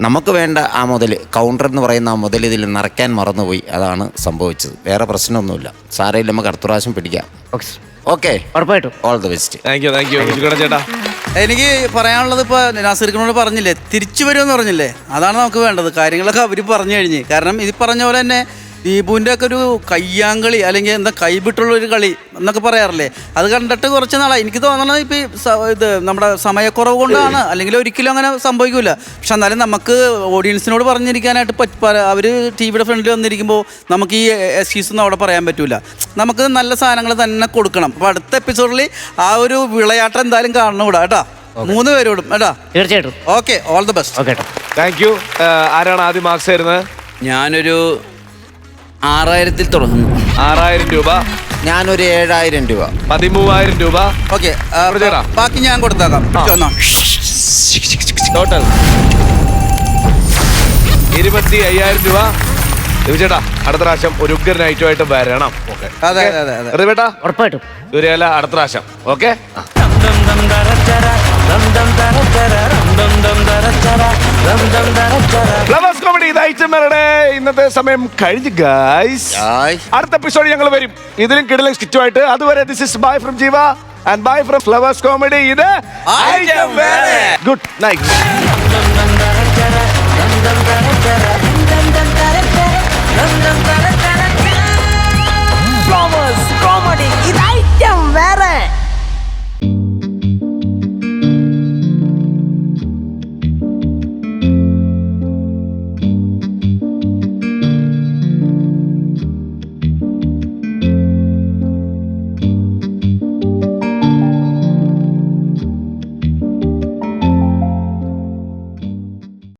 നമുക്ക് വേണ്ട ആ മുതൽ കൗണ്ടർ എന്ന് പറയുന്ന ആ മുതൽ ഇതിൽ നിറയ്ക്കാൻ മറന്നുപോയി. അതാണ് സംഭവിച്ചത്. വേറെ പ്രശ്നമൊന്നുമില്ല. സാരമില്ല, നമുക്ക് അടുത്ത പ്രാവശ്യം പിടിക്കാം. ഓക്കെ, ഉറപ്പായിട്ടും. All the best. Thank you ചേട്ടാ. എനിക്ക് പറയാനുള്ളത് ഇപ്പോൾ നാസിർക്കിനോട് പറഞ്ഞില്ലേ, തിരിച്ചു വരുമെന്ന് പറഞ്ഞില്ലേ, അതാണ് നമുക്ക് വേണ്ടത്. കാര്യങ്ങളൊക്കെ അവർ പറഞ്ഞു കഴിഞ്ഞ്. കാരണം ഇത് പറഞ്ഞ പോലെ തന്നെ ദീപുവിൻ്റെ ഒക്കെ ഒരു കയ്യാങ്കളി അല്ലെങ്കിൽ എന്താ കൈവിട്ടുള്ളൊരു കളി എന്നൊക്കെ പറയാറില്ലേ, അത് കണ്ടിട്ട് കുറച്ച് നാളായി. എനിക്ക് തോന്നണത് ഇപ്പം ഇത് നമ്മുടെ സമയക്കുറവ് കൊണ്ടാണ്, അല്ലെങ്കിൽ ഒരിക്കലും അങ്ങനെ സംഭവിക്കില്ല. പക്ഷെ എന്നാലും നമുക്ക് ഓഡിയൻസിനോട് പറഞ്ഞിരിക്കാനായിട്ട് അവർ ടി വിയുടെ ഫ്രണ്ടിൽ വന്നിരിക്കുമ്പോൾ നമുക്ക് ഈ എക്സ്ക്യൂസ് ഒന്നും അവിടെ പറയാൻ പറ്റില്ല. നമുക്ക് നല്ല സാധനങ്ങൾ തന്നെ കൊടുക്കണം. അപ്പോൾ അടുത്ത എപ്പിസോഡിൽ ആ ഒരു വിളയാട്ടം എന്തായാലും കാണണം ഇവിടെ കേട്ടോ. 3 പേരോടും കേട്ടോ. തീർച്ചയായിട്ടും. Okay, all the best. Okay, thank you. ആരാണ് ആദ്യം മാർക്സ് ആയിരുന്നത്? ഞാനൊരു 6000 തുടങ്ങുന്നു. 6000 രൂപ. ഞാനൊരു 7000 രൂപ. 13000 രൂപ. ഓക്കെ, ബാക്കി ഞാൻ കൊടുത്തേക്കാം. ടോട്ടൽ 25000 രൂപ. ചേട്ടാ അടുത്ത പ്രാവശ്യം ഒരു ഉഗ്രൻ ഐറ്റമായിട്ട് വരണം. അതെ അതെ അതെ ബേട്ടാ ഉറപ്പായിട്ടും. സൂര്യല അടുത്ത പ്രാവശ്യം. ഓക്കെ, ഫ്ലവേഴ്സ് കോമഡി ഐറ്റങ്ങളുടെ ഇന്നത്തെ സമയം കഴിഞ്ഞു ഗൈസ്. അടുത്ത എപ്പിസോഡ് ഞങ്ങൾ വരും ഇതിലും കിടിലൻ സ്കിറ്റുമായിട്ട്. അതുവരെ ദിസ് ഇസ് ബൈ ഫ്രം ജീവ and bye from flowers comedy. ഇത് ഗുഡ് നൈറ്റ്.